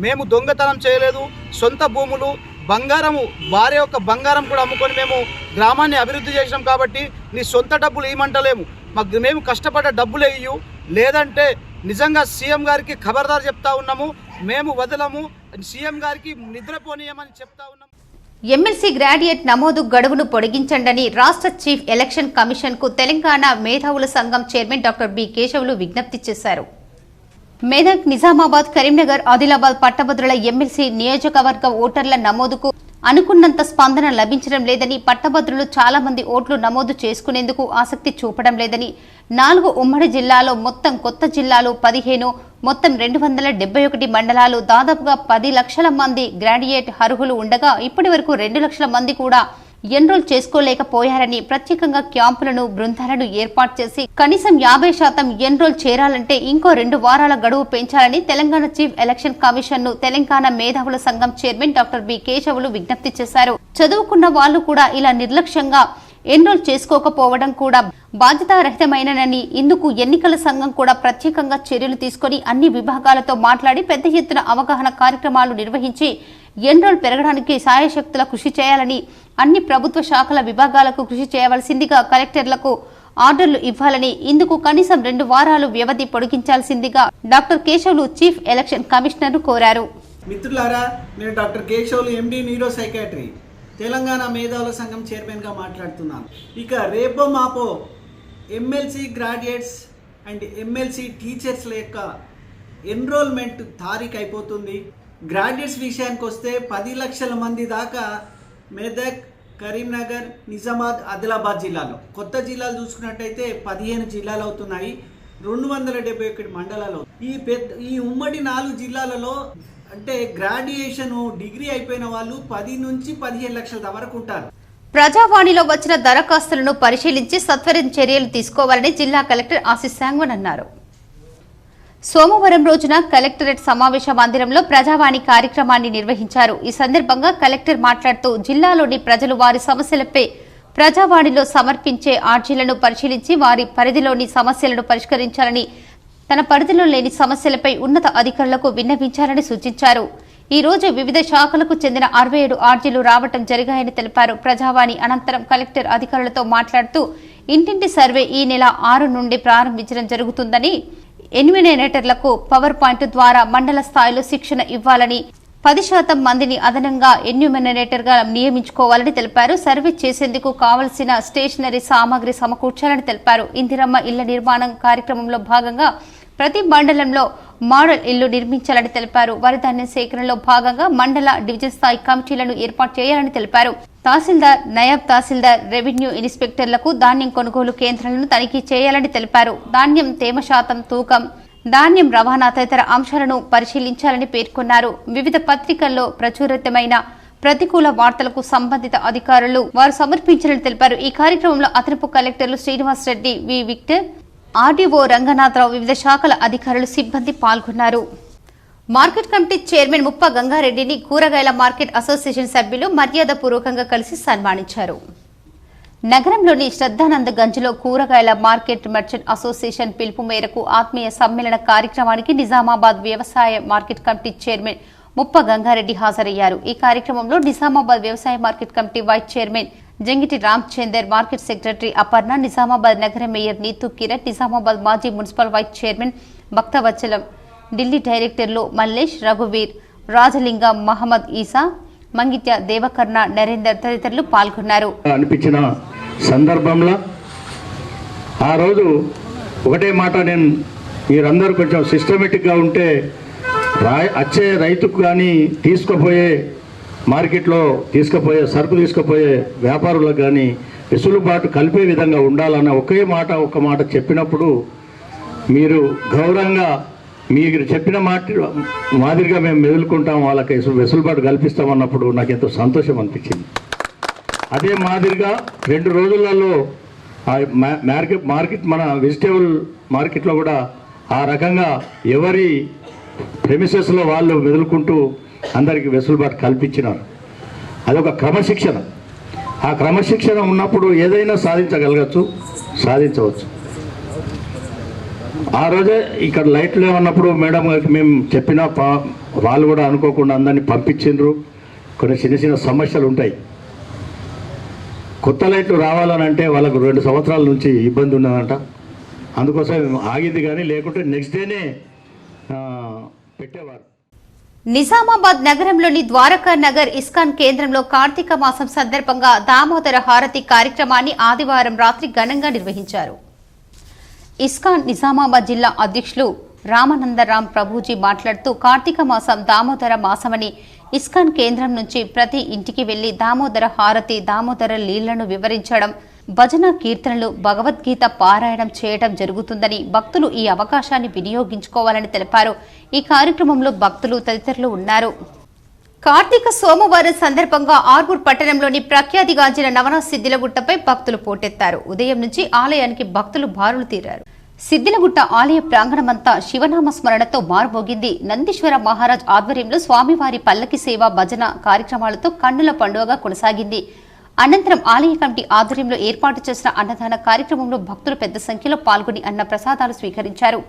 మేము దొంగతనం చేయలేదు, సొంత భూములు, బంగారము, భార్య యొక్క బంగారం కూడా అమ్ముకొని మేము గ్రామాన్ని అభివృద్ధి చేసినాం కాబట్టి నీ సొంత డబ్బులు ఇవ్వమంటలేము, మేము కష్టపడ్డ డబ్బులే ఇయ్యు, లేదంటే నిజంగా సీఎం గారికి ఖబర్దార్ చెప్తా ఉన్నాము, మేము వదలము, సీఎం గారికి నిద్రపోనీయమని చెప్తా ఉన్నాము. ఎమ్మెల్సీ గ్రాడ్యుయేట్ నమోదు గడువును పొడిగించండని రాష్ట్ర చీఫ్ ఎలక్షన్ కమిషన్ కు తెలంగాణ మేధావుల సంఘం చైర్మన్ డాక్టర్ బి కేశవులు విజ్ఞప్తి చేశారు. మెదక్, నిజామాబాద్, కరీంనగర్, ఆదిలాబాద్ పట్టభద్రుల ఎమ్మెల్సీ నియోజకవర్గ ఓటర్ల నమోదుకు అనుకున్నంత స్పందన లభించడం లేదని, పట్టభద్రులు చాలా మంది ఓట్లు నమోదు చేసుకునేందుకు ఆసక్తి చూపడం లేదని, 4 ఉమ్మడి జిల్లాలో మొత్తం కొత్త జిల్లాలు 15, మొత్తం 271 మండలాలు, దాదాపుగా 10 లక్షల మంది గ్రాడ్యుయేట్ అర్హులు ఉండగా ఇప్పటి వరకు 2 లక్షల మంది కూడా ఎన్రోల్ చేసుకోలేకపోయారని ప్రత్యేకంగా క్యాంపులను బృందాలను ఏర్పాటు చేసి కనీసం 50% ఎన్రోల్ చేరాలంటే ఇంకో 2 వారాల గడువు పెంచాలని తెలంగాణ చీఫ్ ఎలక్షన్ కమిషన్ ను తెలంగాణ మేధావుల సంఘం చైర్మన్ డాక్టర్ బి కేశవులు విజ్ఞప్తి చేశారు. చదువుకున్న వాళ్లు కూడా ఇలా నిర్లక్ష్యంగా ఎన్రోల్ చేసుకోకపోవడం కూడా బాధ్యతారహితమైనని, ఇందుకు ఎన్నికల సంఘం కూడా ప్రత్యేకంగా చర్యలు తీసుకుని అన్ని విభాగాలతో మాట్లాడి పెద్ద ఎత్తున అవగాహన కార్యక్రమాలు నిర్వహించి ఎన్రోల్ పెరగడానికి సాయశక్తుల కృషి చేయాలని, అన్ని ప్రభుత్వ శాఖల విభాగాలకు కృషి చేయవలసిందిగా కలెక్టర్లకు ఆర్డర్లు ఇవ్వాలని, ఇందుకు కనీసం 2 వారాలు వ్యవధి పొడిగించాల్సిందిగా doctor Keshavulu chief election commissioner కోరారు. మిత్రులారా, నేను doctor Keshavulu MD neuro psychiatry Telangana మేధావుల సంఘం చైర్మన్గా మాట్లాడుతున్నాను. ఇక రేపో మాపో ఎమ్మెల్సీ గ్రాడ్యుయేట్స్ అండ్ ఎమ్మెల్సీ టీచర్స్ల యొక్క ఎన్రోల్మెంట్ తారీఖు అయిపోతుంది. గ్రాడ్యుయేట్స్ విషయానికి వస్తే 10 లక్షల మంది దాకా మెదక్, కరీంనగర్, నిజామాబాద్, ఆదిలాబాద్ జిల్లాలో, కొత్త జిల్లాలు చూసుకున్నట్టయితే 15 జిల్లాలు అవుతున్నాయి, 271 మండలాలు. ఈ ఉమ్మడి 4 జిల్లాలలో అంటే గ్రాడ్యుయేషన్ డిగ్రీ అయిపోయిన వాళ్ళు 10 నుంచి 15 లక్షల వరకు ఉంటారు. ప్రజావాణిలో వచ్చిన దరఖాస్తులను పరిశీలించి సత్వరం చర్యలు తీసుకోవాలని జిల్లా కలెక్టర్ ఆశీస్ శాంగ్వన్ అన్నారు. సోమవారం రోజున కలెక్టరేట్ సమావేశ మందిరంలో ప్రజావాణి కార్యక్రమాన్ని నిర్వహించారు. ఈ సందర్భంగా కలెక్టర్ మాట్లాడుతూ జిల్లాలోని ప్రజలు వారి సమస్యలపై ప్రజావాణిలో సమర్పించే ఆర్జీలను పరిశీలించి వారి పరిధిలోని సమస్యలను పరిష్కరించాలని, తన పరిధిలో లేని సమస్యలపై ఉన్నత అధికారులకు విన్నవించాలని సూచించారు. ఈ రోజు వివిధ శాఖలకు చెందిన 67 ఆర్జీలు రావటం జరిగాయని తెలిపారు. ప్రజావాణి అనంతరం కలెక్టర్ అధికారులతో మాట్లాడుతూ ఇంటింటి సర్వే ఈ నెల 6 నుండి ప్రారంభించడం జరుగుతుందని, ఎన్యూమినేటర్లకు పవర్ పాయింట్ ద్వారా మండల స్థాయిలో శిక్షణ ఇవ్వాలని, 10% మందిని అదనంగా ఎన్యూమినేటర్గా నియమించుకోవాలని తెలిపారు. సర్వే చేసేందుకు కావలసిన స్టేషనరీ సామాగ్రి సమకూర్చాలని తెలిపారు. ఇందిరమ్మ ఇళ్ల నిర్మాణం కార్యక్రమంలో భాగంగా ప్రతి మండలంలో మోడల్ ఇల్లు నిర్మించాలని తెలిపారు. వరిధాన్యం సేకరణలో భాగంగా మండల, డివిజన్ స్థాయి కమిటీలను ఏర్పాటు చేయాలని తెలిపారు. తహసీల్దార్, నాయబ్ తహసీల్దార్, రెవెన్యూ ఇన్స్పెక్టర్లకు ధాన్యం కొనుగోలు కేంద్రాలను తనిఖీ చేయాలని తెలిపారు. ధాన్యం తేమ శాతం, తూకం, ధాన్యం రవాణా తదితర అంశాలను పరిశీలించాలని పేర్కొన్నారు. వివిధ పత్రికల్లో ప్రచురితమైన ప్రతికూల వార్తలకు సంబంధిత అధికారులు వారు సమర్పించాలని తెలిపారు. ఈ కార్యక్రమంలో అదనపు కలెక్టర్లు శ్రీనివాస్ రెడ్డి, వి విక్టర్, ఆర్డీఓ రంగనాథరావు, వివిధ శాఖల అధికారులు, సిబ్బంది పాల్గొన్నారు. మార్కెట్ కమిటీ చైర్మన్ ముప్ప గంగారెడ్డిని కూరగాయల మార్కెట్ అసోసియేషన్ సభ్యులు మర్యాదపూర్వకంగా కలిసి సన్మానించారు. నగరంలోని శ్రద్ధానంద గంజ్లో కూరగాయల మార్కెట్ మర్చెంట్ అసోసియేషన్ పిలుపు మేరకు ఆత్మీయ సమ్మేళన కార్యక్రమానికి నిజామాబాద్ వ్యవసాయ మార్కెట్ కమిటీ చైర్మన్ ముప్ప గంగారెడ్డి హాజరయ్యారు. ఈ కార్యక్రమంలో నిజామాబాద్ వ్యవసాయ market committee vice chairman Jangiti Ramachander, market secretary Aparna, Nizamabad నగర మేయర్ నీతు కిరణ్, నిజామాబాద్ మాజీ municipal vice chairman Bhaktavatsalam, Delhi డైరెక్టర్లు మల్లేష్, రఘువీర్, రాజలింగ, మహమ్మద్ ఈసా, మంగిత్య, దేవకర్ణ, నరేందర్ తదితరులు పాల్గొన్నారు. అనిపించిన సందర్భంలో ఆ రోజు ఒకటే మాట, నేను మీరందరూ కొంచెం సిస్టమేటిక్గా ఉంటే వచ్చే రైతుకు కానీ తీసుకుపోయే మార్కెట్లో తీసుకుపోయే సరుకు తీసుకుపోయే వ్యాపారులకు కానీ వెసులుబాటు కలిపే విధంగా ఉండాలన్న ఒక్క మాట చెప్పినప్పుడు మీరు గౌరవంగా మీరు చెప్పిన మాదిరిగా మేము మెదులుకుంటాం, వాళ్ళకి వెసులుబాటు కల్పిస్తామన్నప్పుడు నాకు ఎంతో సంతోషం అనిపించింది. అదే మాదిరిగా 2 రోజులలో మార్కెట్ మన వెజిటేబుల్ మార్కెట్లో కూడా ఆ రకంగా ఎవరి ప్రెమిసెస్లో వాళ్ళు మెదులుకుంటూ అందరికీ వెసులుబాటు కల్పించినారు. అదొక క్రమశిక్షణ. ఆ క్రమశిక్షణ ఉన్నప్పుడు ఏదైనా సాధించవచ్చు. ఆ రోజే ఇక్కడ లైట్లు ఏమన్నప్పుడు మేడం గారికి మేము చెప్పినా వాళ్ళు కూడా అనుకోకుండా అందరినీ పంపించిండ్రు. కొన్ని చిన్న సమస్యలు ఉంటాయి. కొత్త లైట్లు రావాలని అంటే వాళ్ళకు 2 సంవత్సరాల నుంచి ఇబ్బంది ఉన్నదంట. అందుకోసం ఆగింది, కానీ లేకుంటే నెక్స్ట్ డేనే పెట్టేవారు. నిజామాబాద్ నగరంలోని ద్వారకా నగర్ ఇస్కాన్ కేంద్రంలో కార్తీక మాసం సందర్భంగా దామోదర హారతి కార్యక్రమాన్ని ఆదివారం రాత్రి ఘనంగా నిర్వహించారు. ఇస్కాన్ నిజామాబాద్ జిల్లా అధ్యక్షులు రామానందరాం ప్రభుజీ మాట్లాడుతూ కార్తీక మాసం దామోదర మాసమని, ఇస్కాన్ కేంద్రం నుంచి ప్రతి ఇంటికి వెళ్లి దామోదర హారతి, దామోదర లీలను వివరించడం, భజన, కీర్తనలు, భగవద్గీత పారాయణం చేయడం జరుగుతుందని, భక్తులు ఈ అవకాశాన్ని వినియోగించుకోవాలని తెలిపారు. ఈ కార్యక్రమంలో భక్తులు తదితరులు ఉన్నారు. కార్తీక సోమవారం సందర్భంగా ఆర్మూర్ పట్టణంలోని ప్రఖ్యాతిగాంచిన నవనాథ్ సిద్దిలగుట్టపై భక్తులు పోటెత్తారు. ఉదయం నుంచి ఆలయానికి భక్తులు బారులు తీరారు. సిద్దిలగుట్ట ఆలయ ప్రాంగణమంతా శివనామ స్మరణతో మారుమోగింది. నందీశ్వర మహారాజ్ ఆధ్వర్యంలో స్వామివారి పల్లకి సేవ భజన కార్యక్రమాలతో కన్నుల పండుగగా కొనసాగింది. అనంతరం ఆలయ కమిటీ ఆధ్వర్యంలో ఏర్పాటు చేసిన అన్నదాన కార్యక్రమంలో భక్తులు పెద్ద సంఖ్యలో పాల్గొని అన్న ప్రసాదాలు స్వీకరించారు.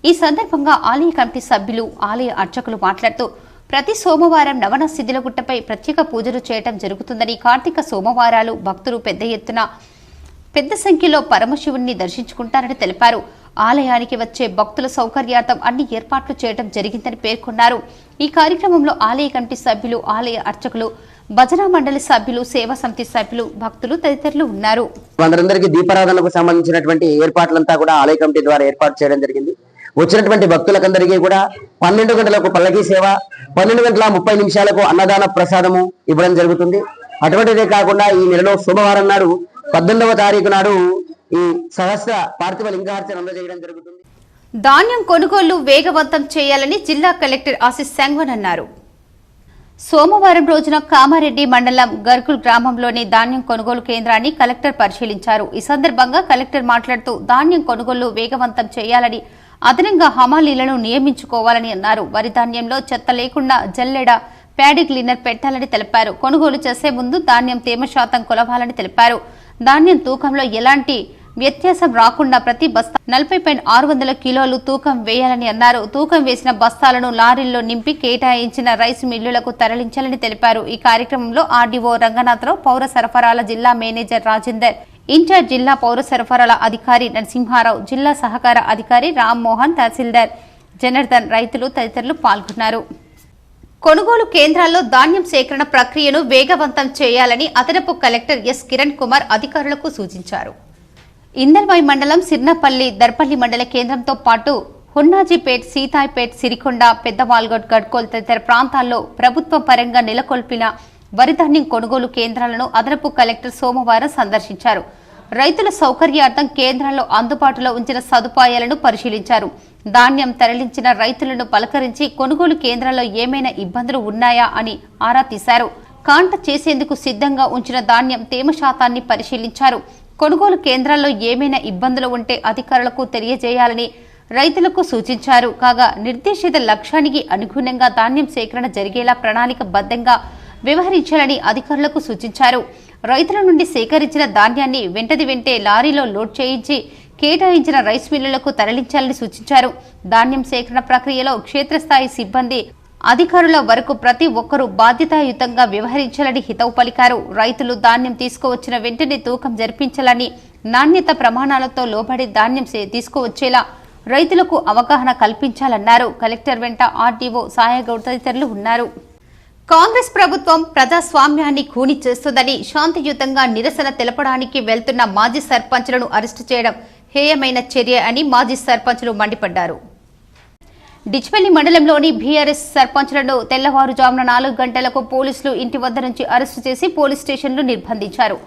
ఈ సందర్భంగా ఆలయ కమిటీ సభ్యులు ఆలయ అర్చకులు మాట్లాడుతూ ప్రతి సోమవారం నవనాథ్ సిద్దిలగుట్టపై ప్రత్యేక పూజలు చేయడం జరుగుతుందని, కార్తీక సోమవారాలు భక్తులు పెద్ద సంఖ్యలో పరమశివుణ్ణి దర్శించుకుంటారని తెలిపారు. ఆలయానికి వచ్చే భక్తుల సౌకర్యార్థం అన్ని ఏర్పాట్లు చేయడం జరిగిందని పేర్కొన్నారు. ఈ కార్యక్రమంలో ఆలయ కమిటీ సభ్యులు, ఆలయ అర్చకులు, భజన మండలి సభ్యులు, సేవా సమితి సభ్యులు, భక్తులు తదితరులు ఉన్నారు. అందరికీ దీపారాధనకు సంబంధించినటువంటి ఏర్పాట్లంతా కూడా ఆలయ కమిటీ ద్వారా ఏర్పాటు చేయడం జరిగింది. వచ్చినటువంటి భక్తులకందరికీ కూడా 12 గంటలకు పల్లకీ సేవ, 12 గంటల 30 నిమిషాలకు అన్నదాన ప్రసాదము ఇవ్వడం జరుగుతుంది. అటువంటిదే కాకుండా ఈ నెలలో సోమవారం నాడు 18వ తారీఖు నాడు ఈ సహస్ర పార్థివ లింగార్చన అందజేయడం జరుగుతుంది. ధాన్యం కొనుగోళ్లు వేగవంతం చేయాలని జిల్లా కలెక్టర్ ఆశీస్ సంగ్వన్ అన్నారు. సోమవారం రోజున కామారెడ్డి మండలం గర్గుల్ గ్రామంలోని ధాన్యం కొనుగోలు కేంద్రాన్ని కలెక్టర్ పరిశీలించారు. ఈ సందర్భంగా కలెక్టర్ మాట్లాడుతూ ధాన్యం కొనుగోళ్లు వేగవంతం చేయాలని, అదనంగా హమాలీలను నియమించుకోవాలని అన్నారు. వరి ధాన్యంలో చెత్త లేకుండా జల్లెడ, ప్యాడీ క్లీనర్ పెట్టాలని తెలిపారు. కొనుగోలు చేసే ముందు ధాన్యం తేమ శాతం కొలవాలని తెలిపారు. ధాన్యం తూకంలో ఎలాంటి వ్యత్యాసం రాకుండా ప్రతి బస్తా 40.600 కిలోలు తూకం వేయాలని అన్నారు. తూకం వేసిన బస్తాలను లారీల్లో నింపి కేటాయించిన రైస్ మిల్లులకు తరలించాలని తెలిపారు. ఈ కార్యక్రమంలో ఆర్డీఓ రంగనాథరావు, పౌర సరఫరాల జిల్లా మేనేజర్ రాజేందర్, ఇన్ఛార్జ్ జిల్లా పౌర సరఫరాల అధికారి నరసింహారావు, జిల్లా సహకార అధికారి రామ్మోహన్, తహసీల్దార్ జనార్దన్, రైతులు తదితరులు పాల్గొన్నారు. కొనుగోలు కేంద్రాల్లో ధాన్యం సేకరణ ప్రక్రియను వేగవంతం చేయాలని అదనపు కలెక్టర్ ఎస్ కిరణ్ కుమార్ అధికారులకు సూచించారు. ఇందల్వాయి మండలం సిర్నపల్లి, దర్పల్లి మండల కేంద్రంతో పాటు హున్నాజీపేట్, సీతాయిపేట్, సిరికొండ, పెద్దవాల్గడ్, గడ్కోల్ తదితర ప్రాంతాల్లో ప్రభుత్వం పరంగా నెలకొల్పిన వరిధాన్యం కొనుగోలు కేంద్రాలను అదనపు కలెక్టర్ సోమవారం సందర్శించారు. రైతుల సౌకర్యార్థం కేంద్రాల్లో అందుబాటులో ఉంచిన సదుపాయాలను పరిశీలించారు. ధాన్యం తరలించిన రైతులను పలకరించి కొనుగోలు కేంద్రాల్లో ఏమైనా ఇబ్బందులు ఉన్నాయా అని ఆరా తీశారు. కాంట చేసేందుకు సిద్ధంగా ఉంచిన ధాన్యం తేమ శాతాన్ని పరిశీలించారు. కొనుగోలు కేంద్రాల్లో ఏమైనా ఇబ్బందులు ఉంటే అధికారులకు తెలియజేయాలని రైతులకు సూచించారు. కాగా నిర్దేశిత లక్ష్యానికి అనుగుణంగా ధాన్యం సేకరణ జరిగేలా ప్రణాళికబద్ధంగా వ్యవహరించాలని అధికారులకు సూచించారు. రైతుల నుండి సేకరించిన ధాన్యాన్ని వెంటే లారీలో లోడ్ చేయించి కేటాయించిన రైస్ మిల్లులకు తరలించాలని సూచించారు. ధాన్యం సేకరణ ప్రక్రియలో క్షేత్రస్థాయి సిబ్బంది, అధికారుల వరకు ప్రతి ఒక్కరూ బాధ్యతాయుతంగా వ్యవహరించాలని హితవు పలికారు. రైతులు ధాన్యం తీసుకువచ్చిన వెంటనే తూకం జరిపించాలని, నాణ్యత ప్రమాణాలతో లోబడి ధాన్యం తీసుకువచ్చేలా రైతులకు అవగాహన కల్పించాలన్నారు. కలెక్టర్ వెంట ఆర్డీఓ సాయగౌడ్ తదితరులు ఉన్నారు. కాంగ్రెస్ ప్రభుత్వం ప్రజాస్వామ్యాన్ని ఖూనీ చేస్తుందని, శాంతియుతంగా నిరసన తెలపడానికి వెళ్తున్న మాజీ సర్పంచ్లను అరెస్టు చేయడం హేయమైన చర్య అని మాజీ సర్పంచ్లు మండిపడ్డారు. డిచ్పల్లి మండలంలోని బీఆర్ఎస్ సర్పంచ్లను తెల్లవారుజామున 4 గంటలకు పోలీసులు ఇంటి వద్ద నుంచి అరెస్టు చేసి పోలీస్ స్టేషన్లో నిర్బంధించారు.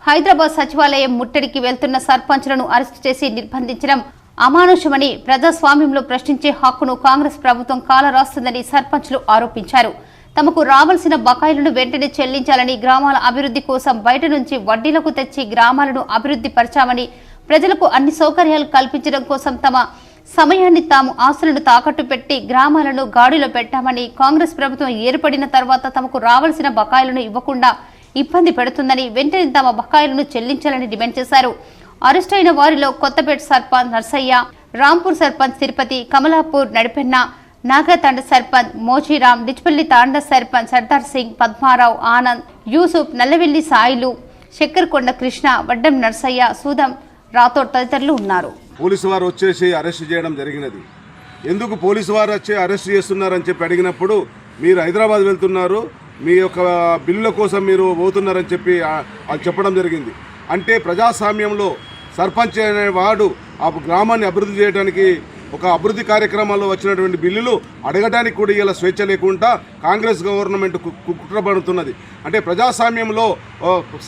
హైదరాబాద్ సచివాలయం ముట్టడికి వెళ్తున్న సర్పంచ్లను అరెస్టు చేసి నిర్బంధించడం అమానుషమని, ప్రజాస్వామ్యంలో ప్రశ్నించే హక్కును కాంగ్రెస్ ప్రభుత్వం కాలరాస్తుందని సర్పంచ్లు ఆరోపించారు. తమకు రావాల్సిన బకాయిలను వెంటనే చెల్లించాలని, గ్రామాల అభివృద్ధి కోసం బయట నుంచి వడ్డీలకు తెచ్చి గ్రామాలను అభివృద్ధి పరచామని, ప్రజలకు అన్ని సౌకర్యాలు కల్పించడం కోసం తమ సమయాన్ని, తాము ఆస్తులను తాకట్టు పెట్టి గ్రామాలను గాడిలో పెట్టామని, కాంగ్రెస్ ప్రభుత్వం ఏర్పడిన తర్వాత తమకు రావాల్సిన బకాయిలను ఇవ్వకుండా ఇబ్బంది పెడుతుందని, వెంటనే తమ బకాయిలను చెల్లించాలని డిమాండ్ చేశారు. అరెస్ట్ అయిన వారిలో కొత్తపేట సర్పంచ్ నర్సయ్య, రాంపూర్ సర్పంచ్ తిరుపతి, కమలాపూర్ నడిపెన్న, నాగతండ సర్పంచ్ మోజీరాం, డిచ్పల్లి తాండ సర్పంచ్ సర్దార్ సింగ్, పద్మారావు, ఆనంద్, యూసుఫ్, నల్లవెల్లి సాయిలు, శక్కర్కొండ కృష్ణ, వడ్డం నర్సయ్య, సూదం రాథోడ్ తదితరులు ఉన్నారు. పోలీసు వారు వచ్చేసి అరెస్ట్ చేయడం జరిగినది. ఎందుకు పోలీసు వారు వచ్చి అరెస్ట్ చేస్తున్నారని చెప్పి అడిగినప్పుడు, మీరు హైదరాబాద్ వెళ్తున్నారు, మీ యొక్క బిల్లుల కోసం మీరు పోతున్నారని చెప్పి చెప్పడం జరిగింది. అంటే ప్రజాస్వామ్యంలో సర్పంచ్ అనేవాడు ఆ గ్రామాన్ని అభివృద్ధి చేయడానికి, ఒక అభివృద్ధి కార్యక్రమాల్లో వచ్చినటువంటి బిల్లులు అడగడానికి కూడా ఇలా స్వేచ్ఛ లేకుండా కాంగ్రెస్ గవర్నమెంట్ కుట్రబడుతున్నది. అంటే ప్రజాస్వామ్యంలో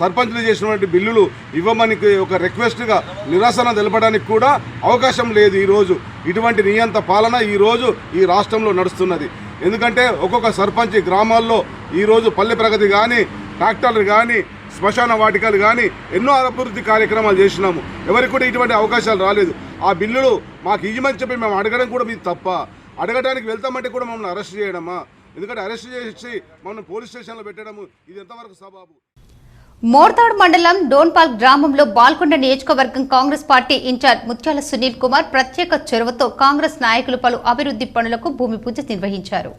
సర్పంచ్లు చేసినటువంటి బిల్లులు ఇవ్వమని ఒక రిక్వెస్ట్గా నిరసన తెలపడానికి కూడా అవకాశం లేదు. ఈరోజు ఇటువంటి నియంత పాలన ఈరోజు ఈ రాష్ట్రంలో నడుస్తున్నది. ఎందుకంటే ఒక్కొక్క సర్పంచ్ గ్రామాల్లో ఈరోజు పల్లె ప్రగతి కానీ, ట్రాక్టర్లు కానీ, శ్మశాన వాటికలు కానీ ఎన్నో అభివృద్ధి కార్యక్రమాలు చేసినాము. ఎవరికి కూడా ఇటువంటి అవకాశాలు రాలేదు. ఆ బిల్లులు మాకు ఇవ్వమని చెప్పి మేము అడగడం కూడా మీది తప్ప. అడగడానికి వెళ్తామంటే కూడా మమ్మల్ని అరెస్ట్ చేయడమా? ఎందుకంటే అరెస్ట్ చేసి మమ్మల్ని పోలీస్ స్టేషన్లో పెట్టడము ఇది ఎంతవరకు సబాబు? మోర్తాడ్ మండలం డోన్పాల్ గ్రామంలో బాల్కొండ నియోజకవర్గం కాంగ్రెస్ పార్టీ ఇన్ఛార్జ్ ముత్యాల సునీల్ కుమార్ ప్రత్యేక చొరవతో కాంగ్రెస్ నాయకులు పలు అభివృద్ధి పనులకు భూమి పూజ నిర్వహించారు.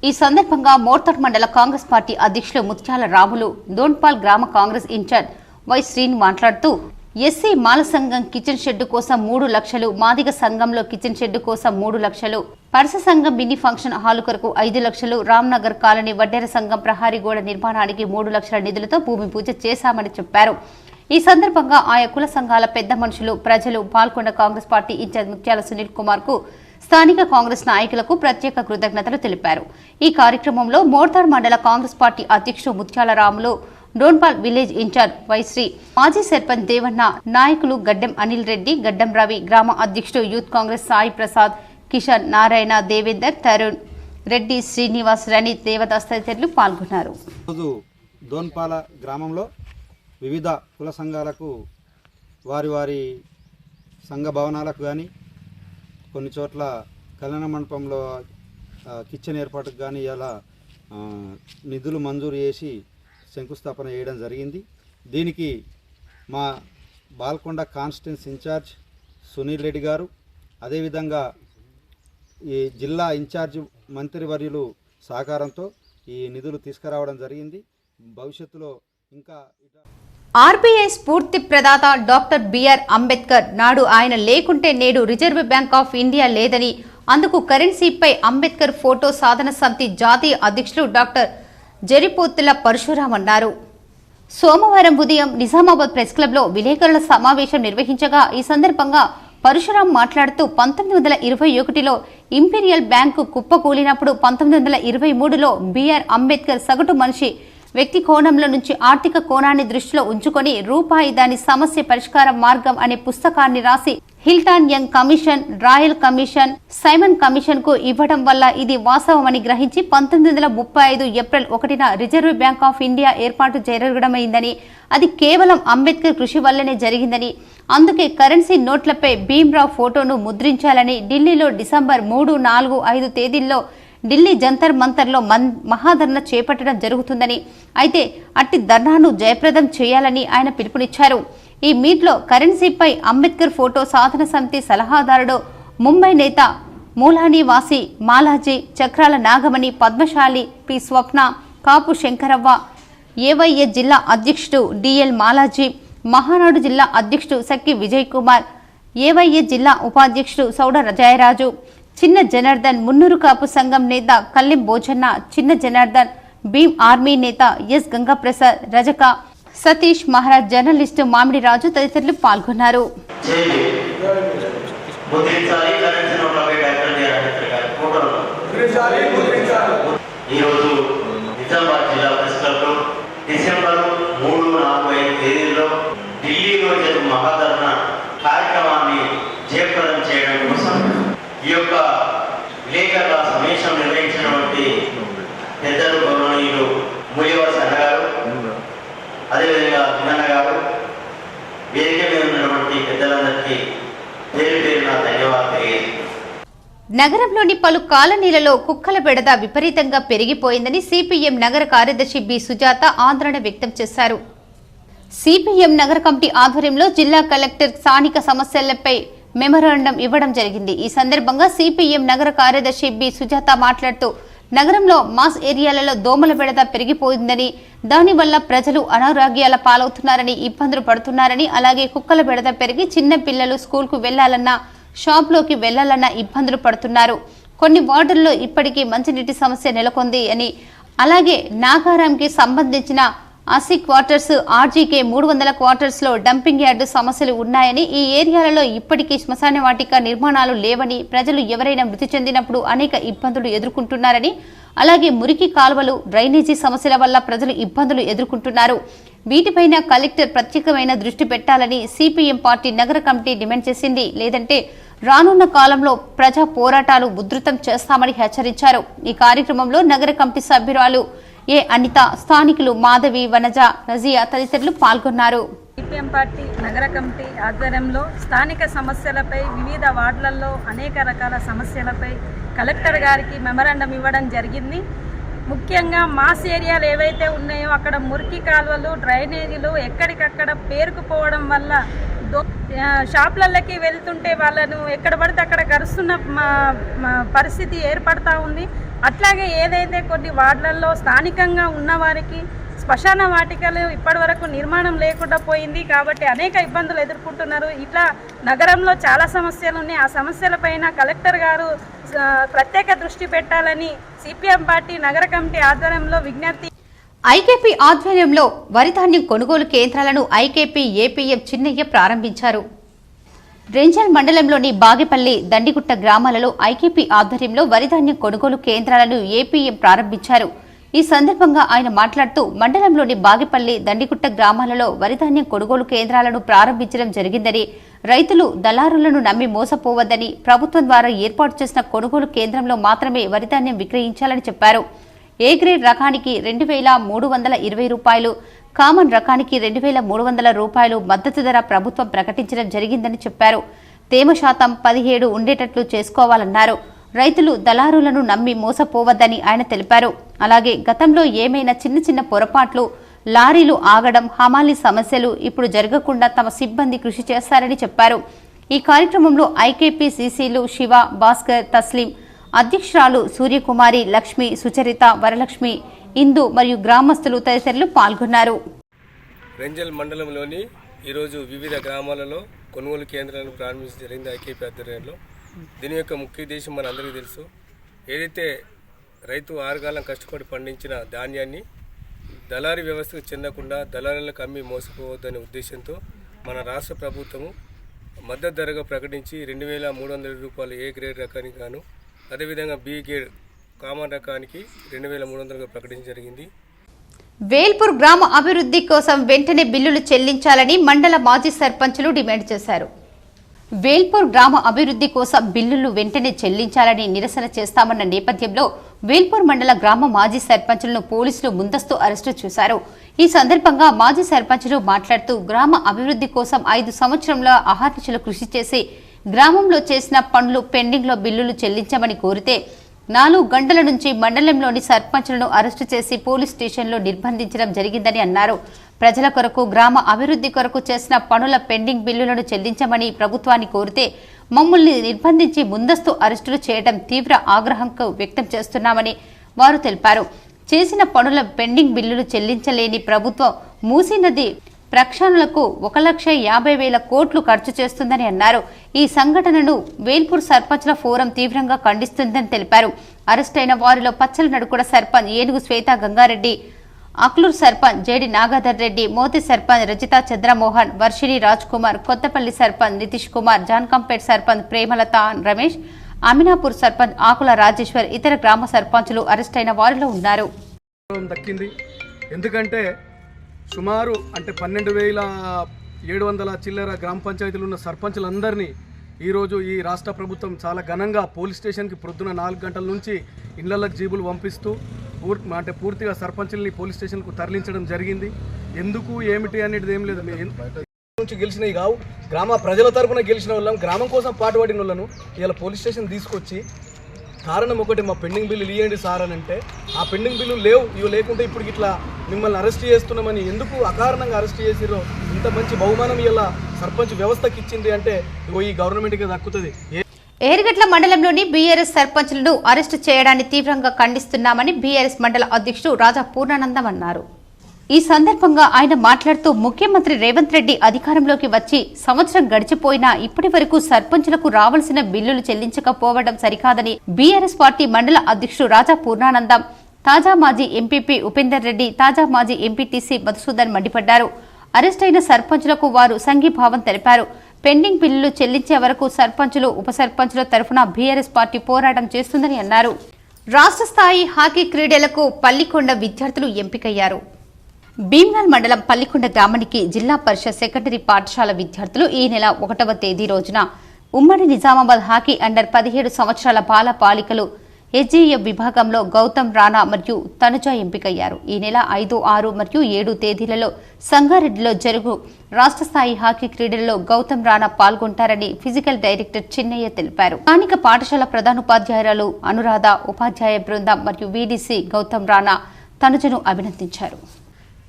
ఈ సందర్భంగా మోర్తాడ్ మండల కాంగ్రెస్ పార్టీ అధ్యక్షులు ముత్యాల రాములు, డోన్పాల్ గ్రామ కాంగ్రెస్ ఇన్ఛార్జ్ వై శ్రీని మాట్లాడుతూ ఎస్సీ మాల సంఘం కిచెన్ షెడ్డు కోసం 3 లక్షలు, మాదిగ సంఘంలో కిచెన్ షెడ్డు కోసం 3 లక్షలు, పరస సంఘం మినీ ఫంక్షన్ హాలు కొరకు 5 లక్షలు, రామ్నగర్ కాలనీ వడ్డెర సంఘం ప్రహారీ గోడ నిర్మాణానికి 3 లక్షల నిధులతో భూమి పూజ చేశామని చెప్పారు. ఈ సందర్భంగా ఆయా కుల సంఘాల పెద్ద మనుషులు, ప్రజలు పాల్గొన్న కాంగ్రెస్ పార్టీ ఇన్ఛార్జ్ ముత్యాల సునీల్ కుమార్ కు స్థానిక కాంగ్రెస్ నాయకులకు ప్రత్యేక కృతజ్ఞతలు తెలిపారు. ఈ కార్యక్రమంలో మోర్తాడ్ మండల కాంగ్రెస్ పార్టీ అధ్యక్షుడు ముత్యాల రాములు, డోన్పాల్ విలేజ్ ఇన్ఛార్జ్ వైశ్రీ, మాజీ సర్పంచ్ దేవన్న, నాయకులు గడ్డెం అనిల్ రెడ్డి, గడ్డెం రవి, గ్రామ అధ్యక్షుడు యూత్ కాంగ్రెస్ సాయి ప్రసాద్, కిషన్, నారాయణ, దేవేందర్, తరుణ్ రెడ్డి, శ్రీనివాస్, రణీత్, దేవదాస్ తదితరులు పాల్గొన్నారు. డోన్పాల గ్రామంలో వివిధ కుల సంఘాలకు వారి సంఘ భవనాలకు కానీ, కొన్ని చోట్ల కళ్యాణ మండపంలో కిచెన్ ఏర్పాటుకు కానీ ఇలా నిధులు మంజూరు చేసి శంకుస్థాపన చేయడం జరిగింది. దీనికి మా బాల్కొండ కాన్స్టిట్యున్సీ ఇన్ఛార్జ్ సునీల్ రెడ్డి గారు, అదేవిధంగా ఈ జిల్లా ఇన్ఛార్జ్ మంత్రివర్యులు సహకారంతో ఈ నిధులు తీసుకురావడం జరిగింది. భవిష్యత్తులో ఇంకా ఆర్బీఐ స్ఫూర్తి ప్రదాత డాక్టర్ బిఆర్ అంబేద్కర్ నాడు ఆయన లేకుంటే నేడు రిజర్వ్ బ్యాంక్ ఆఫ్ ఇండియా లేదని, అందుకు కరెన్సీపై అంబేద్కర్ ఫోటో సాధన సమితి జాతీయ అధ్యక్షులు డాక్టర్ జరిపోతుల పరశురాం అన్నారు. సోమవారం ఉదయం నిజామాబాద్ ప్రెస్ క్లబ్లో విలేకరుల సమావేశం నిర్వహించగా ఈ సందర్భంగా పరశురాం మాట్లాడుతూ 1921లో ఇంపీరియల్ బ్యాంకు కుప్పకూలినప్పుడు 1923లో బిఆర్ అంబేద్కర్ సగటు మనిషి వ్యక్తి కోణంలో నుంచి ఆర్థిక కోణాన్ని దృష్టిలో ఉంచుకొని రూపాయి దాని సమస్య పరిష్కార మార్గం అనే పుస్తకాన్ని రాసి Hilton Young commission, royal commission, Simon commission కు ఇవ్వడం వల్ల ఇది వాస్తవమని గ్రహించి 1935 ఏప్రిల్ 1న రిజర్వ్ బ్యాంక్ ఆఫ్ ఇండియా ఏర్పాటు జరగడమైందని, అది కేవలం అంబేద్కర్ కృషి వల్లనే జరిగిందని, అందుకే కరెన్సీ నోట్లపై భీమ్రావ్ ఫోటోను ముద్రించాలని ఢిల్లీలో డిసెంబర్ 3, 4, 5 తేదీల్లో ఢిల్లీ జంతర్ మంతర్లో మహాధర్నా చేపట్టడం జరుగుతుందని, అయితే అట్టి ధర్నాను జయప్రదం చేయాలని ఆయన పిలుపునిచ్చారు. ఈ మీట్లో కరెన్సీపై అంబేద్కర్ ఫోటో సాధన సమితి సలహాదారుడు, ముంబై నేత మూలాని వాసి మాలాజీ, చక్రాల నాగమణి, పద్మశాలి, పి స్వప్న, కాపు శంకరవ్వ, ఏవైఏ జిల్లా అధ్యక్షుడు డిఎల్ మాలాజీ, మహానాడు జిల్లా అధ్యక్షుడు సక్కి విజయ్ కుమార్, ఏవైఏ జిల్లా ఉపాధ్యక్షుడు సౌడ జయరాజు, చిన్న జనార్దన్, మున్నూరు కాపు సంఘం నేత కల్లెం భోజన్న, చిన్న జనార్దన్, భీమ్ ఆర్మీ నేత ఎస్ గంగాప్రసాద్, రజక, సతీష్ మహారాజ్, జర్నలిస్టు మామిడి రాజు తదితరులు పాల్గొన్నారు. డిసెంబర్ 3, 4, 5 తేదీల్లో ఢిల్లీలో జరిగిన మహాధర్నా కార్యక్రమాన్ని జయప్రదం చేయడం కోసం ఈ యొక్క విలేకరుల సమావేశం నిర్వహించినటువంటి పెద్దలు గౌరవనీయులు మూలివాసి అన్నగారు, అదేవిధంగా భిన్నన్న గారు, వేదిక మీద ఉన్నటువంటి పెద్దలందరికీ పేరు పేరున ధన్యవాదాలు తెలియజేస్తున్నాను. నగరంలోని పలు కాలనీలలో కుక్కల బెడద విపరీతంగా పెరిగిపోయిందని సిపిఎం నగర కార్యదర్శి బి సుజాత ఆందోళన వ్యక్తం చేశారు. సిపిఎం నగర కమిటీ ఆధ్వర్యంలో జిల్లా కలెక్టర్ స్థానిక సమస్యలపై మెమోరాండం ఇవ్వడం జరిగింది. ఈ సందర్భంగా సిపిఎం నగర కార్యదర్శి బి సుజాత మాట్లాడుతూ నగరంలో మాస్ ఏరియాలలో దోమల బెడద పెరిగిపోయిందని, దానివల్ల ప్రజలు అనారోగ్యాల పాలవుతున్నారని, ఇబ్బందులు పడుతున్నారని, అలాగే కుక్కల బెడద పెరిగి చిన్న పిల్లలు స్కూల్కు వెళ్లాలన్నా, షాప్లోకి వెళ్లాలన్నా ఇబ్బందులు పడుతున్నారు. కొన్ని వార్డుల్లో ఇప్పటికీ మంచినీటి సమస్య నెలకొంది అని, అలాగే నాగారంకి సంబంధించిన ఆర్సీ క్వార్టర్స్, ఆర్జీకే 300 క్వార్టర్స్ లో డంపింగ్ యార్డు సమస్యలు ఉన్నాయని, ఈ ఏరియాలలో ఇప్పటికీ శ్మశాన వాటిక నిర్మాణాలు లేవని, ప్రజలు ఎవరైనా మృతి చెందినప్పుడు అనేక ఇబ్బందులు ఎదుర్కొంటున్నారని, అలాగే మురికి కాలువలు, డ్రైనేజీ సమస్యల వల్ల ప్రజలు ఇబ్బందులు ఎదుర్కొంటున్నారు. వీటిపైన కలెక్టర్ ప్రత్యేకమైన దృష్టి పెట్టాలని సిపిఎం పార్టీ నగర కమిటీ డిమాండ్ చేసింది. లేదంటే రానున్న కాలంలో ప్రజా పోరాటాలు ఉధృతం చేస్తామని హెచ్చరించారు. ఈ కార్యక్రమంలో నగర కమిటీ సభ్యురాలు ఏ అనిత, స్థానికులు మాధవి, వనజ, రజియా తదితరులు పాల్గొన్నారు. సిపిఎం పార్టీ నగర కమిటీ ఆధ్వర్యంలో స్థానిక సమస్యలపై వివిధ వార్డులలో అనేక రకాల సమస్యలపై కలెక్టర్ గారికి మెమరాండం ఇవ్వడం జరిగింది. ముఖ్యంగా మాస్ ఏరియాలు ఏవైతే ఉన్నాయో అక్కడ మురికి కాలువలు, డ్రైనేజీలు ఎక్కడికక్కడ పేరుకుపోవడం వల్ల షాపులకి వెళ్తుంటే వాళ్ళను ఎక్కడ పడితే అక్కడ కరుస్తున్న పరిస్థితి ఏర్పడతా ఉంది. అట్లాగే ఏదైతే కొన్ని వార్డులలో స్థానికంగా ఉన్నవారికి శ్మశాన వాటికలు ఇప్పటి వరకు నిర్మాణం లేకుండా పోయింది కాబట్టి అనేక ఇబ్బందులు ఎదుర్కొంటున్నారు. ఇట్లా నగరంలో చాలా సమస్యలు ఉన్నాయి. ఆ సమస్యలపైన కలెక్టర్ గారు ప్రత్యేక దృష్టి పెట్టాలని సిపిఎం పార్టీ నగర కమిటీ ఆధ్వర్యంలో విజ్ఞప్తి. ఐకేపీ ఆధ్వర్యంలో వరిధాన్యం కొనుగోలు కేంద్రాలను ఐకేపీ ఏపీఎం చిన్నయ్య ప్రారంభించారు. రెంజల్ మండలంలోని బాగేపల్లి, దండిగుట్ట గ్రామాలలో ఐకేపీ ఆధ్వర్యంలో వరిధాన్యం కొనుగోలు కేంద్రాలను ఏపీఎం ప్రారంభించారు. ఈ సందర్భంగా ఆయన మాట్లాడుతూ మండలంలోని బాగేపల్లి, దండిగుట్ట గ్రామాలలో వరిధాన్యం కొనుగోలు కేంద్రాలను ప్రారంభించడం జరిగిందని, రైతులు దళారులను నమ్మి మోసపోవద్దని, ప్రభుత్వం ద్వారా ఏర్పాటు చేసిన కొనుగోలు కేంద్రంలో మాత్రమే వరిధాన్యం విక్రయించాలని చెప్పారు. ఏ గ్రేడ్ రకానికి 2,320 రూపాయలు, కామన్ రకానికి 2,300 రూపాయలు మద్దతు ధర ప్రభుత్వం ప్రకటించడం జరిగిందని చెప్పారు. తేమ శాతం 17 ఉండేటట్లు చేసుకోవాలన్నారు. రైతులు దళారులను నమ్మి మోసపోవద్దని ఆయన తెలిపారు. అలాగే గతంలో ఏమైనా చిన్న చిన్న పొరపాట్లు, లారీలు ఆగడం, హమాలీ సమస్యలు ఇప్పుడు జరగకుండా తమ సిబ్బంది కృషి చేస్తారని చెప్పారు. ఈ కార్యక్రమంలో ఐకేపీ సీసీలు శివ, భాస్కర్, తస్లీం, అధ్యక్షురాలు సూర్యకుమారి, లక్ష్మి, సుచరిత, వరలక్ష్మి, ఇందు మరియు గ్రామస్తులు తదితరులు పాల్గొన్నారు. రెంజల్ మండలంలోని ఈరోజు వివిధ గ్రామాలలో కొనుగోలు కేంద్రాలను ప్రారంభించడం జరిగింది ఐకేపీ ఆధ్వర్యంలో. దీని యొక్క ముఖ్య ఉద్దేశం మన అందరికీ తెలుసు. ఏదైతే రైతు ఆరుగాలం కష్టపడి పండించిన ధాన్యాన్ని దళారీ వ్యవస్థకు చెందకుండా దళారులకు అమ్మి మోసపోవద్దనే ఉద్దేశంతో మన రాష్ట్ర ప్రభుత్వము మద్దతు ధరగా ప్రకటించి 2,300 రూపాయలు ఏ గ్రేడ్ రకానికి గాను, అదేవిధంగా బి గ్రేడ్ కామన్ రకానికి 2,300గా ప్రకటించడం జరిగింది. వేల్పూర్ గ్రామ అభివృద్ధి కోసం వెంటనే బిల్లులు చెల్లించాలని మండల మాజీ సర్పంచులు డిమాండ్ చేశారు. వేల్పూర్ గ్రామ అభివృద్ధి కోసం బిల్లులు వెంటనే చెల్లించాలని నిరసన చేస్తామన్న నేపథ్యంలో వేల్పూర్ మండల గ్రామ మాజీ సర్పంచులను పోలీసులు ముందస్తు అరెస్టు చేశారు. ఈ సందర్భంగా మాజీ సర్పంచులు మాట్లాడుతూ గ్రామ అభివృద్ధి కోసం 5 సంవత్సరంలో అహర్నిశలు కృషి చేసి గ్రామంలో చేసిన పనులు పెండింగ్లో బిల్లులు చెల్లించమని కోరితే 4 గంటల నుంచి మండలంలోని సర్పంచులను అరెస్టు చేసి పోలీస్ స్టేషన్లో నిర్బంధించడం జరిగిందని అన్నారు. ప్రజల కొరకు, గ్రామ అభివృద్ధి కొరకు చేసిన పనుల పెండింగ్ బిల్లులను చెల్లించమని ప్రభుత్వాన్ని కోరితే మమ్మల్ని నిర్బంధించి ముందస్తు అరెస్టులు చేయడం తీవ్ర ఆగ్రహంకు వ్యక్తం చేస్తున్నామని వారు తెలిపారు. చేసిన పనుల పెండింగ్ బిల్లులు చెల్లించలేని ప్రభుత్వం మూసీ నది ప్రక్షాళనలకు 1,50,000 కోట్లు ఖర్చు చేస్తుందని అన్నారు. ఈ సంఘటనను వేల్పూర్ సర్పంచ్ల ఫోరం తీవ్రంగా ఖండిస్తుందని తెలిపారు. అరెస్టైన వారిలో పచ్చల నడుకుడ సర్పంచ్ ఏనుగు శ్వేత గంగారెడ్డి, అక్లూరు సర్పంచ్ జేడి నాగాధర్ రెడ్డి, మోతి సర్పంచ్ రజితా చంద్రమోహన్, వర్షిణి రాజ్ కుమార్, కొత్తపల్లి సర్పంచ్ నితీష్ కుమార్, జాన్కంపేట్ సర్పంచ్ ప్రేమలత రమేష్, అమినాపూర్ సర్పంచ్ ఆకుల రాజేశ్వర్, ఇతర గ్రామ సర్పంచులు అరెస్టైన వారిలో ఉన్నారు. ఎందుకంటే సుమారు 12,700 చిల్లర గ్రామ పంచాయతీలు ఉన్న సర్పంచులందరినీ ఈరోజు ఈ రాష్ట్ర ప్రభుత్వం చాలా ఘనంగా పోలీస్ స్టేషన్కి ప్రొద్దున 4 గంటల నుంచి ఇళ్లలకు జీబులు పంపిస్తూ పూర్తిగా సర్పంచుల్ని పోలీస్ స్టేషన్కు తరలించడం జరిగింది. ఎందుకు ఏమిటి అనేది ఏం లేదు. నుంచి గెలిచినవి కావు, గ్రామ ప్రజల తరఫున గెలిచిన వాళ్ళం, గ్రామం కోసం పాటుపడిన వాళ్ళను ఇలా పోలీస్ స్టేషన్ తీసుకొచ్చి కారణం ఒకటి, మా పెండింగ్ బిల్లులు ఇవ్వండి సార్ అని అంటే ఆ పెండింగ్ బిల్లులు ఇవి లేకుంటే ఇప్పుడు ఇట్లా మిమ్మల్ని అరెస్ట్ చేస్తున్నామని ఎందుకు అకారణంగా అరెస్ట్ చేసిరో, ఇంత మంచి బహుమానం ఇలా సర్పంచ్ వ్యవస్థకి ఇచ్చింది అంటే ఈ గవర్నమెంట్కి దక్కుతుంది. ఏరుగట్ల మండలంలోని బీఆర్ఎస్ సర్పంచ్లను అరెస్టు చేయడాన్ని తీవ్రంగా ఖండిస్తున్నామని బీఆర్ఎస్ మండల అధ్యక్షుడు రాజా పూర్ణానందం అన్నారు. ఈ సందర్భంగా ఆయన మాట్లాడుతూ ముఖ్యమంత్రి రేవంత్ రెడ్డి అధికారంలోకి వచ్చి సంవత్సరం గడిచిపోయినా ఇప్పటి వరకు సర్పంచులకు రావాల్సిన బిల్లులు చెల్లించకపోవడం సరికాదని బీఆర్ఎస్ పార్టీ మండల అధ్యక్షుడు రాజా పూర్ణానందం, తాజా మాజీ ఎంపీపీ ఉపేందర్ రెడ్డి, తాజా మాజీ ఎంపీటీసీ మధుసూదన్ మండిపడ్డారు. అరెస్టైన సర్పంచులకు వారు సంఘీభావం తెలిపారు. పెండింగ్ బిల్లులు చెల్లించే వరకు సర్పంచులు, ఉప సర్పంచుల తరఫున బీఆర్ఎస్ పార్టీ పోరాటం చేస్తుందని అన్నారు. రాష్ట్ర స్థాయి హాకీ క్రీడలకు పల్లికొండ విద్యార్థులు ఎంపికయ్యారు. భీమ్నాల్ మండలం పల్లికొండ గ్రామానికి జిల్లా పరిషత్ సెకండరీ పాఠశాల విద్యార్థులు ఈ నెల 1వ తేదీ రోజున ఉమ్మడి నిజామాబాద్ హాకీ అండర్ 17 సంవత్సరాల బాల బాలికలు హెచ్జిఎఫ్ విభాగంలో గౌతమ్ రాణా మరియు తనుజ ఎంపికయ్యారు. ఈ నెల 5, 6 మరియు 7 తేదీలలో సంగారెడ్డిలో జరుగు రాష్ట్ర స్థాయి హాకీ క్రీడల్లో గౌతమ్ రాణా పాల్గొంటారని ఫిజికల్ డైరెక్టర్ చిన్నయ్య తెలిపారు. స్థానిక పాఠశాల ప్రధానోపాధ్యాయురాలు అనురాధ, ఉపాధ్యాయ బృందం మరియు వీడీసీ గౌతమ్ రాణా తనుజను అభినందించారు.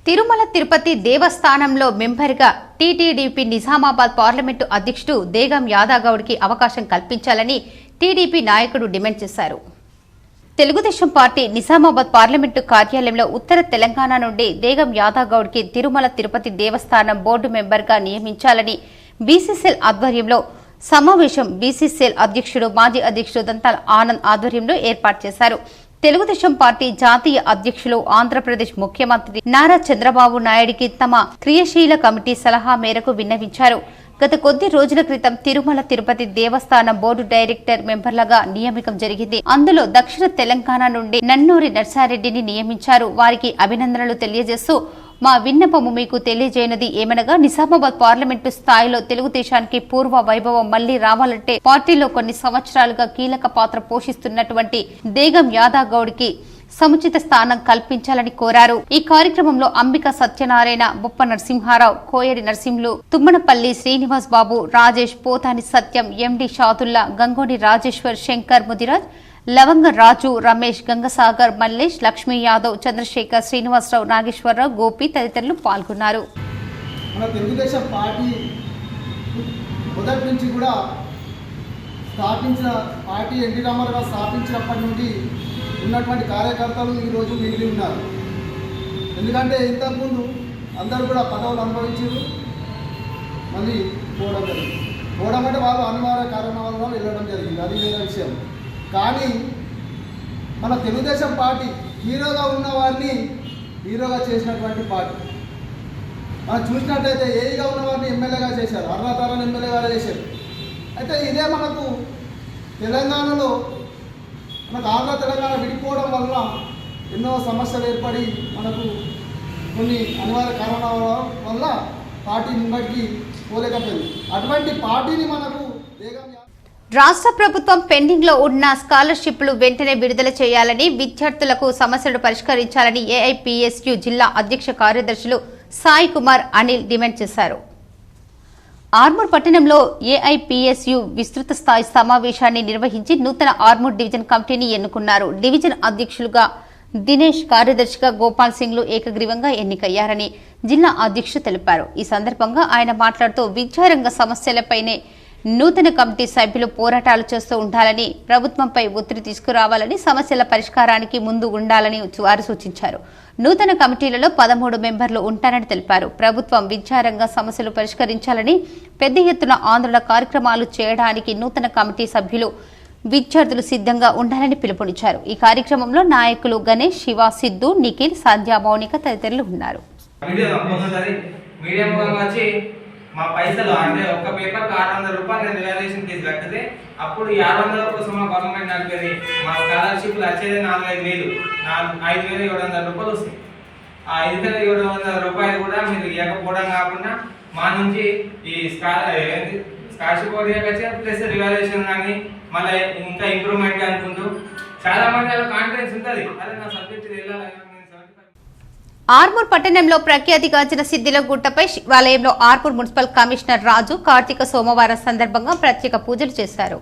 తిరుమల తిరుపతి దేవస్థానంలో మెంబర్గా టీటీడీపీ నిజామాబాద్ పార్లమెంటు అధ్యక్షుడు దేగం యాదగౌడ్కి అవకాశం కల్పించాలని టీడీపీ నాయకుడు డిమాండ్ చేశారు. తెలుగుదేశం పార్టీ నిజామాబాద్ పార్లమెంటు కార్యాలయంలో ఉత్తర తెలంగాణ నుండి దేగం యాదగౌడ్కి తిరుమల తిరుపతి దేవస్థానం బోర్డు మెంబర్గా నియమించాలని బీసీసీఎల్ ఆధ్వర్యంలో సమావేశం బీసీసీఎల్ అధ్యక్షుడు మాజీ అధ్యక్షుడు దంతాల ఆనంద్ ఆధ్వర్యంలో ఏర్పాటు చేశారు. తెలుగుదేశం పార్టీ జాతీయ అధ్యక్షులు ఆంధ్రప్రదేశ్ ముఖ్యమంత్రి నారా చంద్రబాబు నాయుడికి తమ క్రియాశీల కమిటీ సలహా మేరకు విన్నవించారు. గత కొద్ది రోజుల క్రితం తిరుమల తిరుపతి దేవస్థానం బోర్డు డైరెక్టర్ మెంబర్లుగా నియామకం జరిగింది. అందులో దక్షిణ తెలంగాణ నుండి నన్నూరి నర్సారెడ్డిని నియమించారు. వారికి అభినందనలు తెలియజేస్తూ మా విన్నపము మీకు తెలియజేయనది ఏమనగా నిజామాబాద్ పార్లమెంటు స్థాయిలో తెలుగుదేశానికి పూర్వ వైభవం మళ్లీ రావాలంటే పార్టీలో కొన్ని సంవత్సరాలుగా కీలక పాత్ర పోషిస్తున్నటువంటి దేగం యాదగౌడ్కి సముచిత స్థానం కల్పించాలని కోరారు. ఈ కార్యక్రమంలో అంబిక సత్యనారాయణ, బొప్ప నరసింహారావు, కోయరి నరసింహులు, తుమ్మనపల్లి శ్రీనివాస్ బాబు, రాజేష్, పోతాని సత్యం, ఎండి షాతుల్లా, గంగోని రాజేశ్వర్, శంకర్ ముదిరాజ్, లవంగ రాజు, రమేష్, గంగసాగర్, మల్లేష్, లక్ష్మీ యాదవ్, చంద్రశేఖర్, శ్రీనివాసరావు, నాగేశ్వరరావు, గోపి తదితరులు పాల్గొన్నారు. మన తెలుగుదేశం పార్టీ మొదటి నుంచి కూడా స్థాపించిన పార్టీ ఎన్టీ రామారావు స్థాపించినప్పటి నుండి ఉన్నటువంటి కార్యకర్తలు ఈరోజు మిగిలి ఉన్నారు. ఎందుకంటే ఇంతకుముందు అందరూ కూడా పదవులు అనుభవించారు, మళ్ళీ పోవడం జరిగింది. పోవడం అంటే వాళ్ళు అనివార్య కారణాల వల్ల వెళ్ళడం జరిగింది, అది వేరే విషయం. కానీ మన తెలుగుదేశం పార్టీ హీరోగా ఉన్న వారిని హీరోగా చేసినటువంటి పార్టీ. మనం చూసినట్టయితే ఏఈగా ఉన్న వారిని ఎమ్మెల్యేగా చేశారు, అర్హతలను ఎమ్మెల్యేగా చేశారు. అయితే ఇదే మనకు తెలంగాణలో మనకు ఆంధ్ర తెలంగాణ విడిపోవడం వల్ల ఎన్నో సమస్యలు ఏర్పడి మనకు కొన్ని అనివార్య కారణాల వల్ల పార్టీ ముంగడికి పోలేకపోయింది. అటువంటి పార్టీని మనకు రాష్ట్ర ప్రభుత్వం పెండింగ్ లో ఉన్న స్కాలర్షిప్లు వెంటనే విడుదల చేయాలని, విద్యార్థులకు సమస్యలు పరిష్కరించాలని ఏఐపీఎస్యు జిల్లా అధ్యక్ష కార్యదర్శులు సాయి కుమార్, అనిల్ డిమాండ్ చేశారు. ఆర్మూర్ పట్టణంలో ఏఐపీఎస్యు విస్తృత స్థాయి సమావేశాన్ని నిర్వహించి నూతన ఆర్మూర్ డివిజన్ కమిటీని ఎన్నుకున్నారు. డివిజన్ అధ్యక్షులుగా దినేష్, కార్యదర్శిగా గోపాల్ సింగ్లు ఏకగ్రీవంగా ఎన్నికయ్యారని జిల్లా అధ్యక్షుడు తెలిపారు. ఈ సందర్భంగా ఆయన మాట్లాడుతూ విద్యారంగ సమస్యలపైనే నూతన కమిటీ సభ్యులు పోరాటాలు చేస్తూ ఉండాలని, ప్రభుత్వంపై ఒత్తిడి తీసుకురావాలని, సమస్యల పరిష్కారానికి ముందు ఉండాలని వారు సూచించారు. నూతన కమిటీలలో 13 మెంబర్లు ఉంటారని తెలిపారు. ప్రభుత్వం విద్యారంగ సమస్యలు పరిష్కరించాలని, పెద్ద ఎత్తున ఆందోళన కార్యక్రమాలు చేయడానికి నూతన కమిటీ సభ్యులు విద్యార్థులు సిద్ధంగా ఉండాలని పిలుపునిచ్చారు. ఈ కార్యక్రమంలో నాయకులు గణేష్, శివ, సిద్ధు, నిఖిల్, సంధ్య, మౌనిక తదితరులు ఉన్నారు. మా పైసలు అంటే ఒక్క పేపర్కి 600 రూపాయలు రిజర్వేషన్ ఫీజు కట్టితే అప్పుడు 600 కోసం మా గవర్నమెంట్ నడిపేది. మా స్కాలర్షిప్లు వచ్చేది 4-5 5,700 రూపాయలు వస్తాయి. ఆ 5,700 రూపాయలు కూడా మీరు ఇవ్వకపోవడం కాకుండా మా నుంచి ఈ స్కాలర్షిప్ వచ్చే ప్లస్ రిజర్వేషన్ కానీ మళ్ళీ ఇంకా ఇంప్రూవ్మెంట్ అనుకుంటూ చాలా మంది అలా కాన్ఫిడెన్స్ ఉంటుంది. అదే నా సబ్జెక్ట్ వెళ్ళాలి. ఆర్మూర్ పట్టణంలో ప్రఖ్యాతిగాంచిన సిద్దిలగుట్టపై శివాలయంలో ఆర్మూర్ మున్సిపల్ కమిషనర్ రాజు కార్తీక సోమవారం సందర్భంగా ప్రత్యేక పూజలు చేశారు.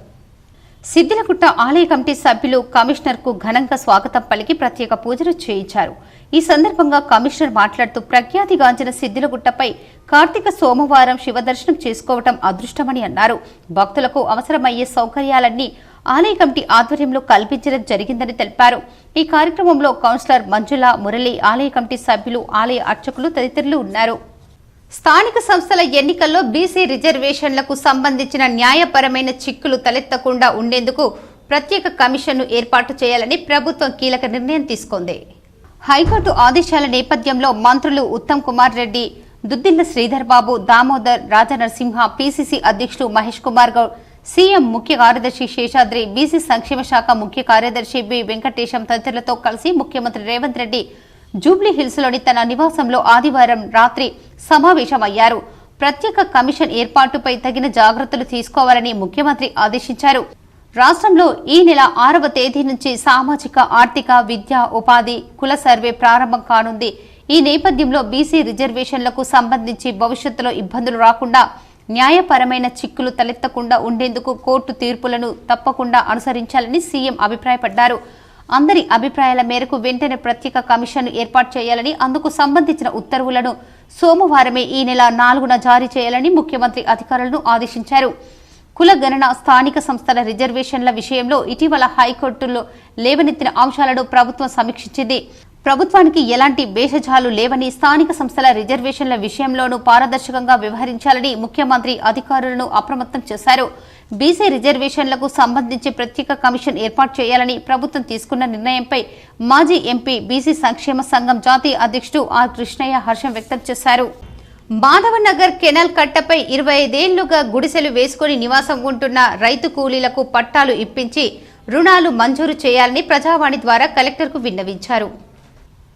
సిద్దిలగుట్ట ఆలయ కమిటీ సభ్యులు కమిషనర్ కు ఘనంగా స్వాగతం పలికి ప్రత్యేక పూజలు చేయించారు. ఈ సందర్భంగా కమిషనర్ మాట్లాడుతూ ప్రఖ్యాతిగాంచిన సిద్దిలగుట్టపై కార్తీక సోమవారం శివదర్శనం చేసుకోవటం అదృష్టమని అన్నారు. భక్తులకు అవసరమయ్యే సౌకర్యాలన్నీ ఆలయ కమిటీ ఆధ్వర్యంలో కల్పించడం జరిగిందని తెలిపారు. ఈ కార్యక్రమంలో కౌన్సిలర్ మంజుల, మురళి, ఆలయ కమిటీ సభ్యులు, ఆలయ అర్చకులు తదితరులు ఉన్నారు. స్థానిక సంస్థల ఎన్నికల్లో బీసీ రిజర్వేషన్లకు సంబంధించిన న్యాయపరమైన చిక్కులు తలెత్తకుండా ఉండేందుకు ప్రత్యేక కమిషన్ను ఏర్పాటు చేయాలని ప్రభుత్వం కీలక నిర్ణయం తీసుకుంది. హైకోర్టు ఆదేశాల నేపథ్యంలో మంత్రులు ఉత్తమ్ కుమార్ రెడ్డి, దుద్దిల్ల శ్రీధర్ బాబు, దామోదర్ రాజనరసింహ, పీసీసీ అధ్యక్షుడు మహేష్ కుమార్ గౌడ్, సీఎం ముఖ్య కార్యదర్శి శేషాద్రి, బీసీ సంక్షేమ శాఖ ముఖ్య కార్యదర్శి బి వెంకటేశం తదితరులతో కలిసి ముఖ్యమంత్రి రేవంత్ రెడ్డి జూబ్లీ హిల్స్ లోని తన నివాసంలో ఆదివారం రాత్రి సమావేశమయ్యారు. ప్రత్యేక కమిషన్ ఏర్పాటుపై తగిన జాగ్రత్తలు తీసుకోవాలని ముఖ్యమంత్రి ఆదేశించారు. రాష్ట్రంలో ఈ నెల 6వ తేదీ నుంచి సామాజిక, ఆర్థిక, విద్యా, ఉపాధి, కుల సర్వే ప్రారంభం కానుంది. ఈ నేపథ్యంలో బీసీ రిజర్వేషన్లకు సంబంధించి భవిష్యత్తులో ఇబ్బందులు రాకుండా, న్యాయపరమైన చిక్కులు తలెత్తకుండా ఉండేందుకు కోర్టు తీర్పులను తప్పకుండా అనుసరించాలని సీఎం అభిప్రాయపడ్డారు. అందరి అభిప్రాయాల మేరకు వెంటనే ప్రత్యేక కమిషన్ ఏర్పాటు చేయాలని, అందుకు సంబంధించిన ఉత్తర్వులను సోమవారమే ఈ నెల 4న జారీ చేయాలని ముఖ్యమంత్రి అధికారులను ఆదేశించారు. కుల గణన, స్థానిక సంస్థల రిజర్వేషన్ల విషయంలో ఇటీవల హైకోర్టులో లేవనెత్తిన అంశాలను ప్రభుత్వం సమీక్షించింది. ప్రభుత్వానికి ఎలాంటి భేషజాలు లేవని, స్థానిక సంస్థల రిజర్వేషన్ల విషయంలోనూ పారదర్శకంగా వ్యవహరించాలని ముఖ్యమంత్రి అధికారులను అప్రమత్తం చేశారు. బీసీ రిజర్వేషన్లకు సంబంధించి ప్రత్యేక కమిషన్ ఏర్పాటు చేయాలని ప్రభుత్వం తీసుకున్న నిర్ణయంపై మాజీ ఎంపీ, బీసీ సంక్షేమ సంఘం జాతీయ అధ్యక్షుడు ఆర్ కృష్ణయ్య హర్షం వ్యక్తం చేశారు. మాధవనగర్ కెనాల్ కట్టపై 25 ఏళ్లుగా గుడిసెలు వేసుకుని నివాసం ఉంటున్న రైతు కూలీలకు పట్టాలు ఇప్పించి రుణాలు మంజూరు చేయాలని ప్రజావాణి ద్వారా కలెక్టర్కు విన్నవించారు.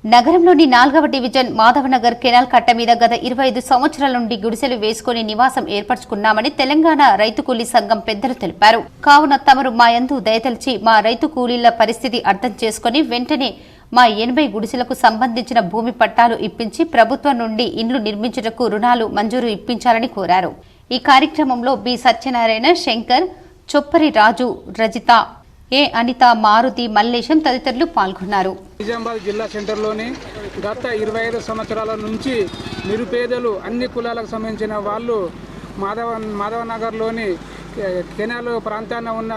నగరంలోని 4వ డివిజన్ మాధవనగర్ కెనాల్ కట్ట మీద గత 25 సంవత్సరాల నుండి గుడిసెలు వేసుకుని నివాసం ఏర్పరచుకున్నామని తెలంగాణ రైతు కూలీ సంఘం పెద్దలు తెలిపారు. కావున తమరు మా యందు దయతలిచి మా రైతు కూలీల పరిస్థితి అర్థం చేసుకుని వెంటనే మా 80 గుడిసెలకు సంబంధించిన భూమి పట్టాలు ఇప్పించి ప్రభుత్వం నుండి ఇండ్లు నిర్మించుటకు రుణాలు మంజూరు ఇప్పించాలని కోరారు. ఈ కార్యక్రమంలో బి సత్యనారాయణ, శంకర్, చొప్పరి రాజు, రజిత, ఏ అనిత, మారుతి, మల్లేశం తదితరులు పాల్గొన్నారు. నిజామాబాద్ జిల్లా సెంటర్లోని గత 25 సంవత్సరాల నుంచి నిరుపేదలు, అన్ని కులాలకు సంబంధించిన వాళ్ళు మాధవనగర్లోని కెనాల్ ప్రాంతాన ఉన్న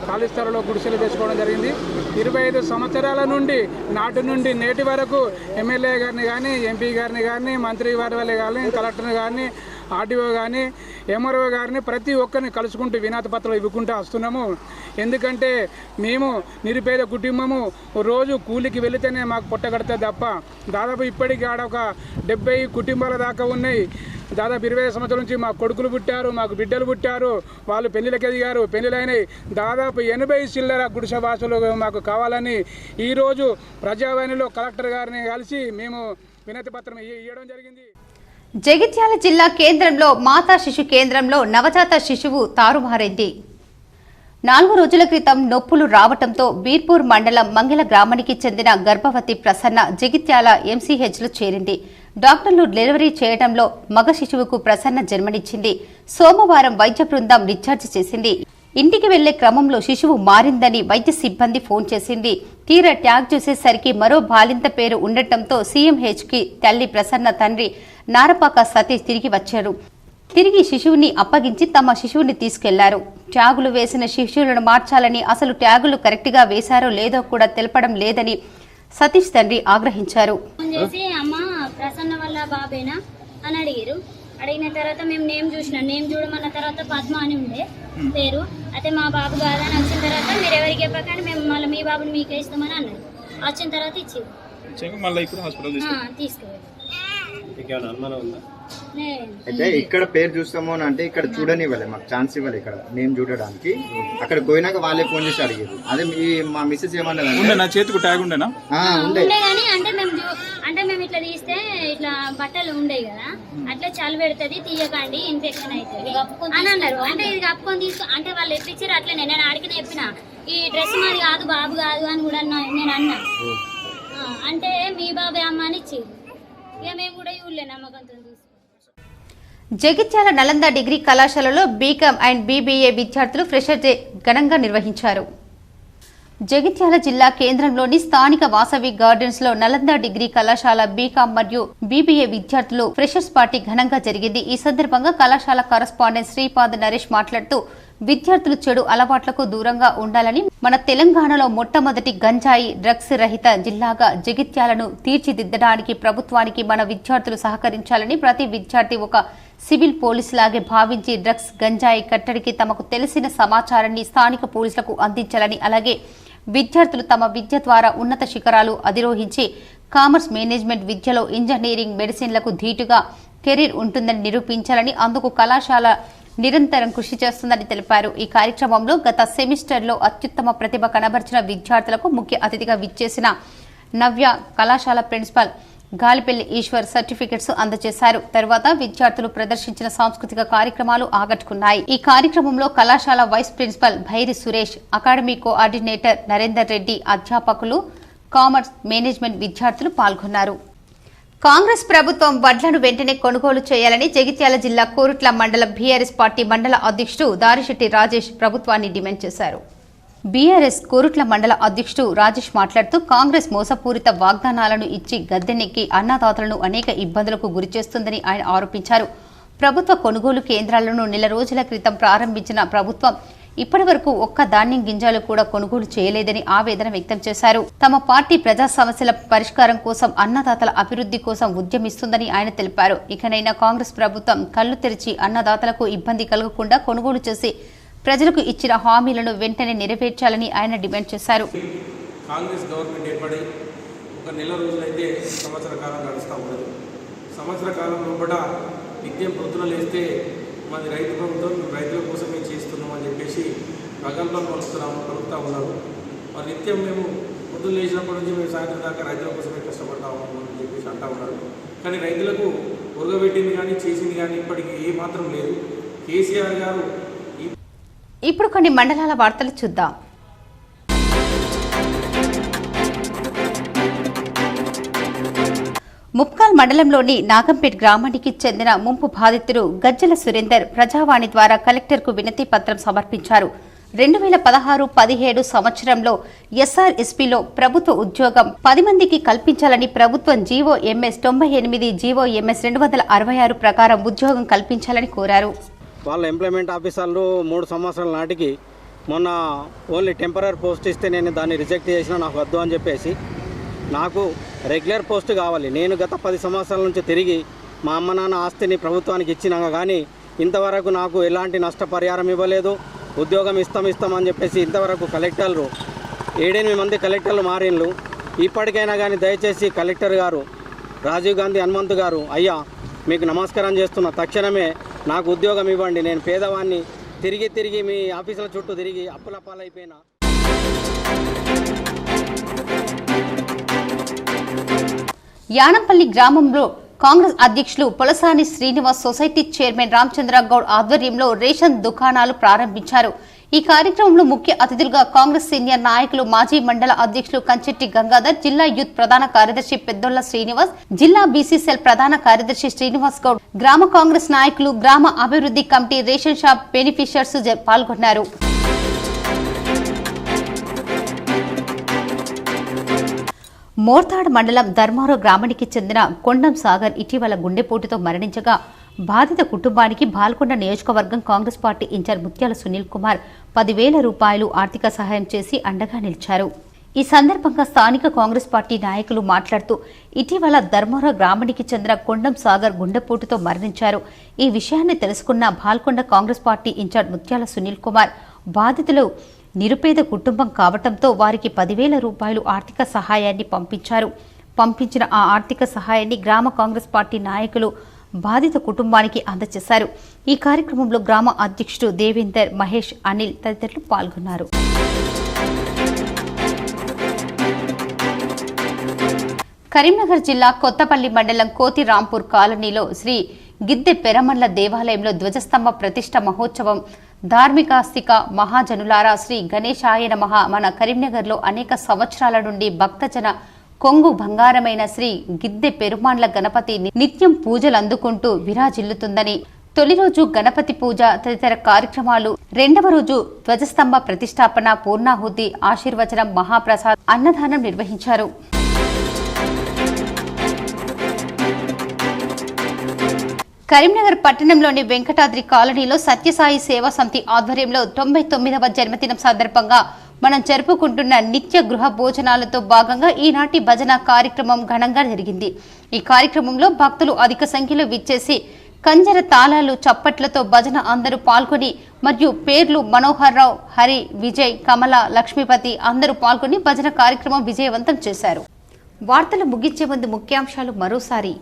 ఖాళీ స్థలంలో గుడిసెలు వేసుకోవడం జరిగింది. 25 సంవత్సరాల నుండి నాటి నుండి నేటి వరకు ఎమ్మెల్యే గారిని కానీ, ఎంపీ గారిని కానీ, మంత్రి వారి కానీ, కలెక్టర్ని కానీ, ఆర్డీఓ కానీ, ఎంఆర్ఓ గారిని ప్రతి ఒక్కరిని కలుసుకుంటూ వినతి పత్రాలు ఇవ్వకుంటూ వస్తున్నాము. ఎందుకంటే మేము నిరుపేద కుటుంబము, రోజు కూలికి వెళితేనే మాకు పొట్టగడితే తప్ప దాదాపు ఇప్పటికీ ఆడ ఒక 70 కుటుంబాల దాకా ఉన్నాయి. దాదాపు 25 సంవత్సరాల నుంచి మా కొడుకులు పుట్టారు, మాకు బిడ్డలు పుట్టారు, వాళ్ళు పెళ్లిళ్ళకి ఎదిగారు, పెళ్లిళ్ళైనాయి. దాదాపు 80 చిల్లర గుడిసె వాసులు మాకు కావాలని ఈరోజు ప్రజావాణిలో కలెక్టర్ గారిని కలిసి మేము వినతి పత్రం ఇవ్వడం జరిగింది. జగిత్యాల జిల్లా కేంద్రంలో మాతా శిశు కేంద్రంలో నవజాత శిశువు తారుమారైంది. 4 రోజుల క్రితం నొప్పులు రావడంతో బీర్పూర్ మండలం మంగళ గ్రామానికి చెందిన గర్భవతి ప్రసన్న జగిత్యాల ఎంసీహెచ్లో చేరింది. డాక్టర్లు డెలివరీ చేయడంలో మగ శిశువుకు ప్రసన్న జన్మనిచ్చింది. సోమవారం వైద్య బృందం డిశ్చార్జ్ చేసింది. ఇంటికి వెళ్లే క్రమంలో శిశువు మారిందని వైద్య సిబ్బంది ఫోన్ చేసింది. తీరా ట్యాగ్ చూసేసరికి మరో బాలింత పేరు ఉండటంతో సీఎంహెచ్కి తల్లి ప్రసన్న తండ్రి నారపాక సతీష్ తిరిగి వచ్చారు. తిరిగి శిశువుని అప్పగించి తమ శిశువుని తీసుకెళ్లారు. ట్యాగులు వేసిన శిశువులను మార్చాలని, అసలు ట్యాగులు కరెక్ట్గా వేశారో లేదో కూడా తెలపడం లేదని సతీష్ తండ్రి ఆగ్రహించారు. ప్రసన్న వల్ల బాబేనా అని అడిగారు. అడిగిన తర్వాత మేము నేమ్ చూసినాం. నేమ్ చూడమన్న తర్వాత పద్మ అని ఉండే పేరు. అయితే మా బాబు కాదని వచ్చిన తర్వాత మీరు ఎవరికి చెప్పకండి, మేము మళ్ళీ మీ బాబుని మీకే ఇస్తామని అన్నారు. వచ్చిన తర్వాత ఇచ్చి తీసుకెళ్ళి అయితే ఇక్కడ పేరు చూస్తాము అని అంటే ఇక్కడ చూడనివ్వలే, మాకు ఛాన్స్ ఇవ్వాలి ఇక్కడ నేమ్ చూడడానికి. అక్కడ పోయినాక వాళ్ళే ఫోన్ చేసి అడిగారు. అదే మా మిస్సెస్ ఏమన్నది, నా చేతికి ట్యాగ్ ఉండేనా ఉండే కానీ అంటే మేము ఇట్లా తీస్తే ఇట్లా బట్టలు ఉండేవి కదా, అట్లా చలి పెడుతుంది, తీయకండి ఇన్ఫెక్షన్ అవుతుంది అని అన్నారు. అంటే ఇది కప్పుకొని తీసుకో అంటే వాళ్ళు ఎట్లా ఇచ్చారు అట్లనే. నేను అడిగిన చెప్పిన ఈ డ్రెస్ మాది కాదు, బాబు కాదు అని కూడా నేను అన్నా. అంటే మీ బాబే అమ్మ అని ఇచ్చేది. ఇక మేము కూడా ఇవ్వలే నమ్మకంతో. జగిత్యాల నలంద డిగ్రీ కళాశాలలో బీకామ్ అండ్ బీబీఏ విద్యార్థులు ఫ్రెషర్ డే ఘనంగా నిర్వహించారు. జగిత్యాల జిల్లా కేంద్రంలోని స్థానిక వాసవి గార్డెన్స్ లో నలంద డిగ్రీ కళాశాల బీకామ్ మరియు బీబీఏ విద్యార్థులు ఫ్రెషర్స్ పార్టీ ఘనంగా జరిగింది. ఈ సందర్భంగా కళాశాల కరస్పాండెంట్ శ్రీపాద్ నరేష్ మాట్లాడుతూ విద్యార్థులు చెడు అలవాట్లకు దూరంగా ఉండాలని, మన తెలంగాణలో మొట్టమొదటి గంజాయి డ్రగ్స్ రహిత జిల్లాగా జగిత్యాలను తీర్చిదిద్దడానికి ప్రభుత్వానికి మన విద్యార్థులు సహకరించాలని, ప్రతి విద్యార్థి ఒక సివిల్ పోలీస్ లాగే భావించి డ్రగ్స్ గంజాయి కట్టడికి తమకు తెలిసిన సమాచారాన్ని స్థానిక పోలీసులకు అందించాలని, అలాగే విద్యార్థులు తమ విద్య ద్వారా ఉన్నత శిఖరాలు అధిరోహించి కామర్స్ మేనేజ్మెంట్ విద్యలో ఇంజనీరింగ్ మెడిసిన్లకు ధీటుగా కెరీర్ ఉంటుందని నిరూపించాలని, అందుకు కళాశాల నిరంతరం కృషి చేస్తుందని తెలిపారు. ఈ కార్యక్రమంలో గత సెమిస్టర్లో అత్యుత్తమ ప్రతిభ కనబర్చిన విద్యార్థులకు ముఖ్య అతిథిగా విచ్చేసిన నవ్య, కళాశాల ప్రిన్సిపల్ గాలిపల్లి ఈశ్వర్ సర్టిఫికెట్స్ అందజేశారు. తర్వాత విద్యార్థులు ప్రదర్శించిన సాంస్కృతిక కార్యక్రమాలు ఆకట్టుకున్నాయి. ఈ కార్యక్రమంలో కళాశాల vice principal Bhairi Suresh, academy coordinator Narender Reddy, అధ్యాపకులు, కామర్స్ మేనేజ్మెంట్ విద్యార్థులు పాల్గొన్నారు. కాంగ్రెస్ ప్రభుత్వం వడ్లను వెంటనే కొనుగోలు చేయాలని జగిత్యాల జిల్లా కోరుట్ల మండలం బీఆర్ఎస్ పార్టీ మండల అధ్యక్షుడు దారిశెట్టి రాజేష్ ప్రభుత్వాన్ని డిమాండ్ చేశారు. బీఆర్ఎస్ కోరుట్ల మండల అధ్యక్షుడు రాజేష్ మాట్లాడుతూ కాంగ్రెస్ మోసపూరిత వాగ్దానాలను ఇచ్చి గద్దెనెక్కి అన్నదాతలను అనేక ఇబ్బందులకు గురిచేస్తుందని ఆయన ఆరోపించారు. ప్రభుత్వ కొనుగోలు కేంద్రాలను నెల రోజుల క్రితం ప్రారంభించిన ప్రభుత్వం ఇప్పటి వరకు ఒక్క ధాన్యం గింజలు కూడా కొనుగోలు చేయలేదని ఆవేదన వ్యక్తం చేశారు. తమ పార్టీ ప్రజా సమస్యల పరిష్కారం కోసం, అన్నదాతల అభివృద్ధి కోసం ఉద్యమిస్తుందని ఆయన తెలిపారు. ఇకనైనా కాంగ్రెస్ ప్రభుత్వం కళ్లు తెరిచి అన్నదాతలకు ఇబ్బంది కలగకుండా కొనుగోలు చేసి ప్రజలకు ఇచ్చిన హామీలను వెంటనే నెరవేర్చాలని ఆయన డిమాండ్ చేశారు. కాంగ్రెస్ గవర్నమెంట్ ఏర్పడి ఒక నెల రోజులైతే సంవత్సర కాలం గడుస్తూ ఉన్నది. సంవత్సర కాలం లోపల నిత్యం పొద్దున లేస్తే మాది రైతు ప్రభుత్వం, రైతుల కోసమే చేస్తున్నాం అని చెప్పేసి ప్రగల్భాలు పలుకుతూ ఉన్నారు. మరి నిత్యం మేము పొద్దున్న లేచినప్పటి నుంచి మేము సాయంత్రం దాకా రైతుల కోసమే కష్టపడతా ఉన్నాము అని చెప్పేసి అంటూ ఉన్నారు. కానీ రైతులకు ఉరగబెట్టింది కానీ చేసింది కానీ ఇప్పటికీ ఏమాత్రం లేదు. కేసీఆర్ గారు ఇప్పుడు కొన్ని మండలాల వార్తలు చూద్దాం. ముప్కాల్ మండలంలోని నాగంపేట్ గ్రామానికి చెందిన ముంపు బాధితుడు గజ్జల సురేందర్ ప్రజావాణి ద్వారా కలెక్టర్కు వినతి పత్రం సమర్పించారు. 2016-17 సంవత్సరంలో ఎస్ఆర్ఎస్పీలో ప్రభుత్వ ఉద్యోగం 10 మందికి కల్పించాలని ప్రభుత్వం జీవోఎంఎస్ 98, జీవోఎంఎస్ 266 ప్రకారం ఉద్యోగం కల్పించాలని కోరారు. వాళ్ళ ఎంప్లాయ్మెంట్ ఆఫీసర్లు 3 సంవత్సరాల నాటికి మొన్న ఓన్లీ టెంపరీ పోస్ట్ ఇస్తే నేను దాన్ని రిజెక్ట్ చేసిన, నాకు వద్దు అని చెప్పేసి నాకు రెగ్యులర్ పోస్ట్ కావాలి. నేను గత 10 సంవత్సరాల నుంచి తిరిగి మా అమ్మ నాన్న ఆస్తిని ప్రభుత్వానికి ఇచ్చినాక కానీ ఇంతవరకు నాకు ఎలాంటి నష్టపరిహారం ఇవ్వలేదు. ఉద్యోగం ఇస్తామని చెప్పేసి ఇంతవరకు కలెక్టర్లు 7-8 మంది కలెక్టర్లు మారిన్లు. ఇప్పటికైనా కానీ దయచేసి కలెక్టర్ గారు రాజీవ్ గాంధీ హనుమంతు గారు, అయ్యా మీకు నమస్కారం చేస్తున్న, తక్షణమే నాకు ఉద్యోగం ఇవ్వండి. నేను పేదవాడిని, తిరిగి మీ ఆఫీసుల చుట్టూ తిరిగి అప్పుల పాలైపోయినా. యానంపల్లి గ్రామంలో కాంగ్రెస్ అధ్యక్షులు పొలసాని శ్రీనివాస్ సొసైటీ చైర్మన్ రామచంద్ర గౌడ్ ఆధ్వర్యంలో రేషన్ దుకాణాలు ప్రారంభించారు. ఈ కార్యక్రమంలో ముఖ్య అతిథులుగా కాంగ్రెస్ సీనియర్ నాయకులు, మాజీ మండల అధ్యక్షులు కంచెట్టి గంగాధర్, జిల్లా యూత్ ప్రధాన కార్యదర్శి పెద్దొల్ల శ్రీనివాస్, జిల్లా బీసీసీఎల్ ప్రధాన కార్యదర్శి శ్రీనివాస్ గౌడ్, గ్రామ కాంగ్రెస్ నాయకులు, గ్రామ అభివృద్ధి కమిటీ, రేషన్ షాప్ బెనిఫిషియర్స్ పాల్గొన్నారు. మోర్తాడ్ మండలం ధర్మారో గ్రామానికి చెందిన కొండం సాగర్ ఇటీవల గుండెపోటుతో మరణించగా బాధిత కుటుంబానికి బాల్కొండ నియోజకవర్గం కాంగ్రెస్ పార్టీ ఇన్ఛార్జ్ ముత్యాల సునీల్ కుమార్ 10,000 రూపాయలు ఆర్థిక సహాయం చేసి అండగా నిలిచారు. ఈ సందర్భంగా స్థానిక కాంగ్రెస్ పార్టీ నాయకులు మాట్లాడుతూ ఇటీవల ధర్మారో గ్రామానికి చెందిన కొండం సాగర్ గుండెపోటుతో మరణించారు. ఈ విషయాన్ని తెలుసుకున్న బాల్కొండ కాంగ్రెస్ పార్టీ ఇన్ఛార్జ్ ముత్యాల సునీల్ కుమార్ బాధితులు నిరుపేద కుటుంబం కావటంతో వారికి 10,000 రూపాయలు ఆర్థిక సహాయాన్ని పంపించారు. పంపించిన ఆ ఆర్థిక సహాయాన్ని గ్రామ కాంగ్రెస్ పార్టీ నాయకులు బాధిత కుటుంబానికి అందజేశారు. ఈ కార్యక్రమంలో గ్రామ అధ్యక్షుడు దేవేందర్, మహేష్, అనిల్ తదితరులు పాల్గొన్నారు. కరీంనగర్ జిల్లా కొత్తపల్లి మండలం కోతి రాంపూర్ కాలనీలో శ్రీ గిద్దె పెరమన్ల దేవాలయంలో ధ్వజస్తంభ ప్రతిష్ట మహోత్సవం. ధార్మికాస్తిక మహాజనులారా, శ్రీ గణేశాయ నమః. మన కరీంనగర్లో అనేక సంవత్సరాల నుండి భక్తజన కొంగు బంగారమైన శ్రీ గిద్దె పెరుమాన్ల గణపతి నిత్యం పూజలు అందుకుంటూ విరాజిల్లుతుందని, తొలి రోజు గణపతి పూజ తదితర కార్యక్రమాలు, 2వ రోజు ధ్వజస్తంభ ప్రతిష్టాపన, పూర్ణాహుతి, ఆశీర్వచనం, మహాప్రసాద్, అన్నదానం నిర్వహించారు. కరీంనగర్ పట్టణంలోని వెంకటాద్రి కాలనీలో సత్యసాయి సేవా సమితి ఆధ్వర్యంలో 99వ జన్మదినం సందర్భంగా మనం జరుపుకుంటున్న నిత్య గృహ భోజనాలతో భాగంగా ఈనాటి భజన కార్యక్రమం ఘనంగా జరిగింది. ఈ కార్యక్రమంలో భక్తులు అధిక సంఖ్యలో విచ్చేసి కంజర తాళాలు, చప్పట్లతో భజన అందరూ పాల్గొని మరియు పేర్లు మనోహర్ రావు, హరి, విజయ్, కమల, లక్ష్మీపతి అందరూ పాల్గొని భజన కార్యక్రమం విజయవంతం చేశారు. వార్తలు ముగించే ముందు ముఖ్యాంశాలు మరోసారి.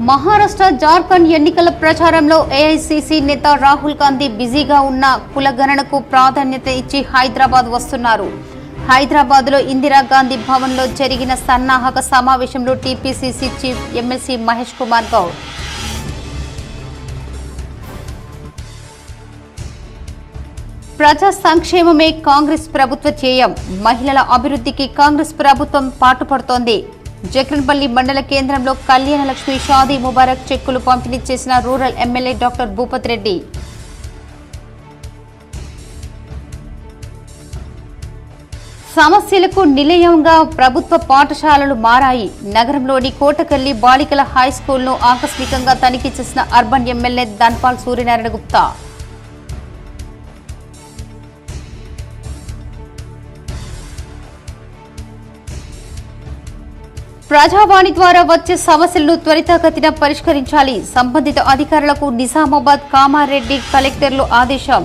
మహారాష్ట్ర జార్ఖండ్ ఎన్నికల ప్రచారంలో ఏఐసీసీ నేత రాహుల్ గాంధీ బిజీగా ఉన్న కులగణనకు ప్రాధాన్యత ఇచ్చి హైదరాబాద్ వస్తున్నారు. హైదరాబాద్లో ఇందిరాగాంధీ భవన్లో జరిగిన సన్నాహక సమావేశంలో TPCC chief MLC Mahesh Kumar Goud ప్రజా సంక్షేమమే కాంగ్రెస్ ప్రభుత్వ ధ్యేయం, మహిళల అభివృద్ధికి కాంగ్రెస్ ప్రభుత్వం పాటుపడుతోంది. జగన్పల్లి మండల కేంద్రంలో కళ్యాణ లక్ష్మి షాదీ ముబారక్ చెక్కులు పంపిణీ చేసిన rural MLA doctor Bhupath Reddy. సమస్యలకు నిలయంగా ప్రభుత్వ పాఠశాలలు మారాయి. నగరంలోని కోటకల్లి బాలికల హైస్కూల్ను ఆకస్మికంగా తనిఖీ చేసిన అర్బన్ ఎమ్మెల్యే ధన్పాల్ సూర్యనారాయణ గుప్తా. ప్రజావాణి ద్వారా వచ్చే సమస్యలను త్వరితగతిన పరిష్కరించాలి. సంబంధిత అధికారులకు నిజామాబాద్ కామారెడ్డి కలెక్టర్లు ఆదేశం.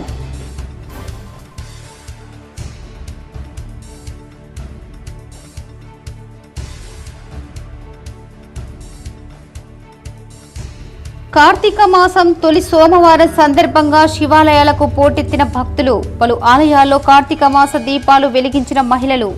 కార్తీక మాసం తొలి సోమవారం సందర్భంగా శివాలయాలకు పోటెత్తిన భక్తులు. పలు ఆలయాల్లో కార్తీక మాస దీపాలు వెలిగించిన మహిళలు.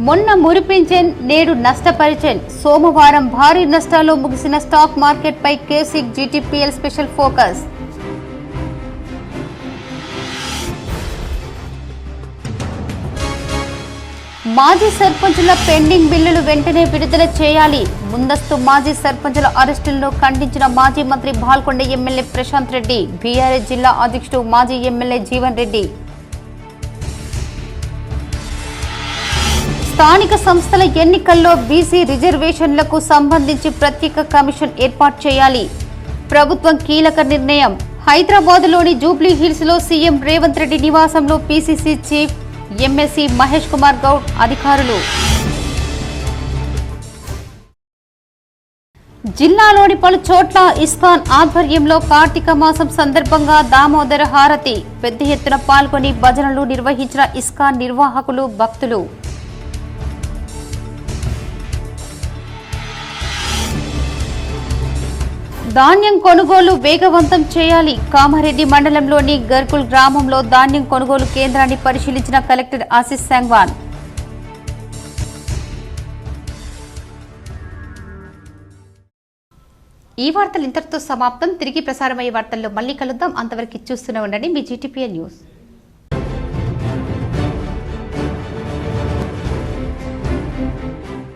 మొన్న మురిపించెన్, నేడు నష్టపరిచెన్. సోమవారం భారీ నష్టాల్లో ముగిసిన స్టాక్ మార్కెట్పై కేసిక్ జీటీపీఎల్ స్పెషల్ ఫోకస్. మాజీ సర్పంచుల పెండింగ్ బిల్లులు వెంటనే విడుదల చేయాలి. ముందస్తు మాజీ సర్పంచుల అరెస్టులను ఖండించిన మాజీ మంత్రి బాల్కొండ ఎమ్మెల్యే ప్రశాంత్ రెడ్డి. బీఆర్ఎస్ జిల్లా అధ్యక్షుడు మాజీ ఎమ్మెల్యే జీవన్ రెడ్డి. స్థానిక సంస్థల ఎన్నికల్లో బీసీ రిజర్వేషన్లకు సంబంధించి ప్రత్యేక కమిషన్ ఏర్పాటు చేయాలి. ప్రభుత్వం కీలక నిర్ణయం. హైదరాబాద్లోని జూబ్లీ హిల్స్ లో సీఎం రేవంత్ రెడ్డి నివాసంలో PCC chief MLC Mahesh Kumar Goud అధికారులు. జిల్లాలోని పలు చోట్ల ఇస్కాన్ ఆధ్వర్యంలో కార్తీక మాసం సందర్భంగా దామోదర హారతి పెద్ద ఎత్తున పాల్గొని భజనలు నిర్వహించిన ఇస్కాన్ నిర్వాహకులు, భక్తులు. ధాన్యం కొనుగోలు వేగవంతం చేయాలి. కామారెడ్డి మండలంలోని గర్కుల్ గ్రామంలో ధాన్యం కొనుగోలు కేంద్రాన్ని పరిశీలించిన కలెక్టర్ ఆశీష్ సంగ్వాన్. ఈ వార్తలు ఇంతటితో సమాప్తం. తిరిగి ప్రసారమయ్యే వార్తల్లో మళ్ళీ కలుద్దాం. అంతవరకు చూస్తూనే ఉండండి మీ జీటీపీఎల్ న్యూస్.